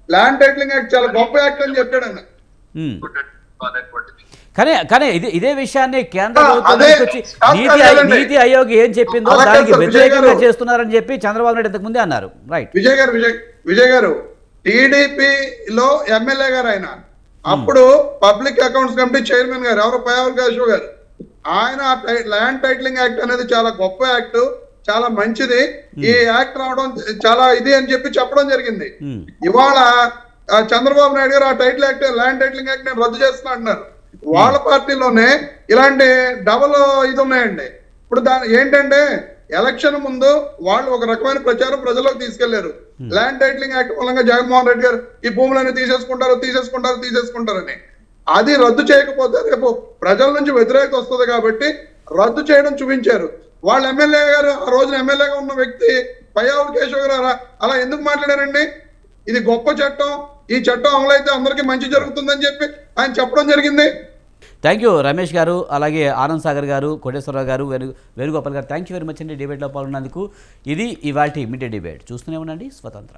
ల్యాండ్ టైటిలింగ్ యాక్ట్ చాలా గొప్ప యాక్ట్ అని చెప్పాడు ఆయన. కానీ ఇదే విషయాన్ని కేంద్ర నీతి ఆయోగ్ ఏం చెప్పిందో దానికి వ్యతిరేకంగా చేస్తున్నారని చెప్పి చంద్రబాబు నాయుడు ఇంతకు ముందే అన్నారు. రైట్ విజయ్ గారు టీడీపీలో ఎమ్మెల్యే గారు ఆయన, అప్పుడు పబ్లిక్ అకౌంట్స్ కమిటీ చైర్మన్ గారు ఎవరు, పయ్యావుల కేశవ గారు, ఆయన ల్యాండ్ టైటిలింగ్ యాక్ట్ అనేది చాలా గొప్ప యాక్ట్, చాలా మంచిది, ఈ యాక్ట్ రావడం చాలా ఇది అని చెప్పి చెప్పడం జరిగింది. ఇవాళ చంద్రబాబు నాయుడు గారు ఆ title act, land titling act నేను రద్దు చేస్తున్నా అంటున్నారు. వాళ్ళ పార్టీలోనే ఇలాంటి డబల్ ఇది ఉన్నాయండి. ఇప్పుడు ఏంటంటే ఎలక్షన్ ముందు వాళ్ళు ఒక రకమైన ప్రచారం ప్రజల్లోకి తీసుకెళ్లారు. ల్యాండ్ టైటిలింగ్ యాక్ట్ మూలంగా జగన్మోహన్ రెడ్డి గారు ఈ భూములన్నీ తీసేసుకుంటారని. అది రద్దు చేయకపోతే రేపు ప్రజల నుంచి వ్యతిరేకత వస్తుంది కాబట్టి రద్దు చేయడం చూపించారు. వాళ్ళ ఎమ్మెల్యే గారు, ఆ రోజున ఎమ్మెల్యేగా ఉన్న వ్యక్తి పయ్యావుల కేశవ గారు అలా ఎందుకు మాట్లాడారండి? ఇది గొప్ప చట్టం, ఈ చట్టం అమలైతే అందరికీ మంచి జరుగుతుందని చెప్పి ఆయన చెప్పడం జరిగింది. థ్యాంక్ యూ రమేష్ గారు, అలాగే ఆనంద్ సాగర్ గారు, కోటేశ్వరరావు గారు, వేణుగోపాల్ గారు, థ్యాంక్ యూ వెరీ మచ్ అండి డిబేట్లో పాల్గొన్నందుకు. ఇది ఇవాల్టి మీడియా డిబేట్. చూస్తూనే ఉండండి స్వతంత్ర.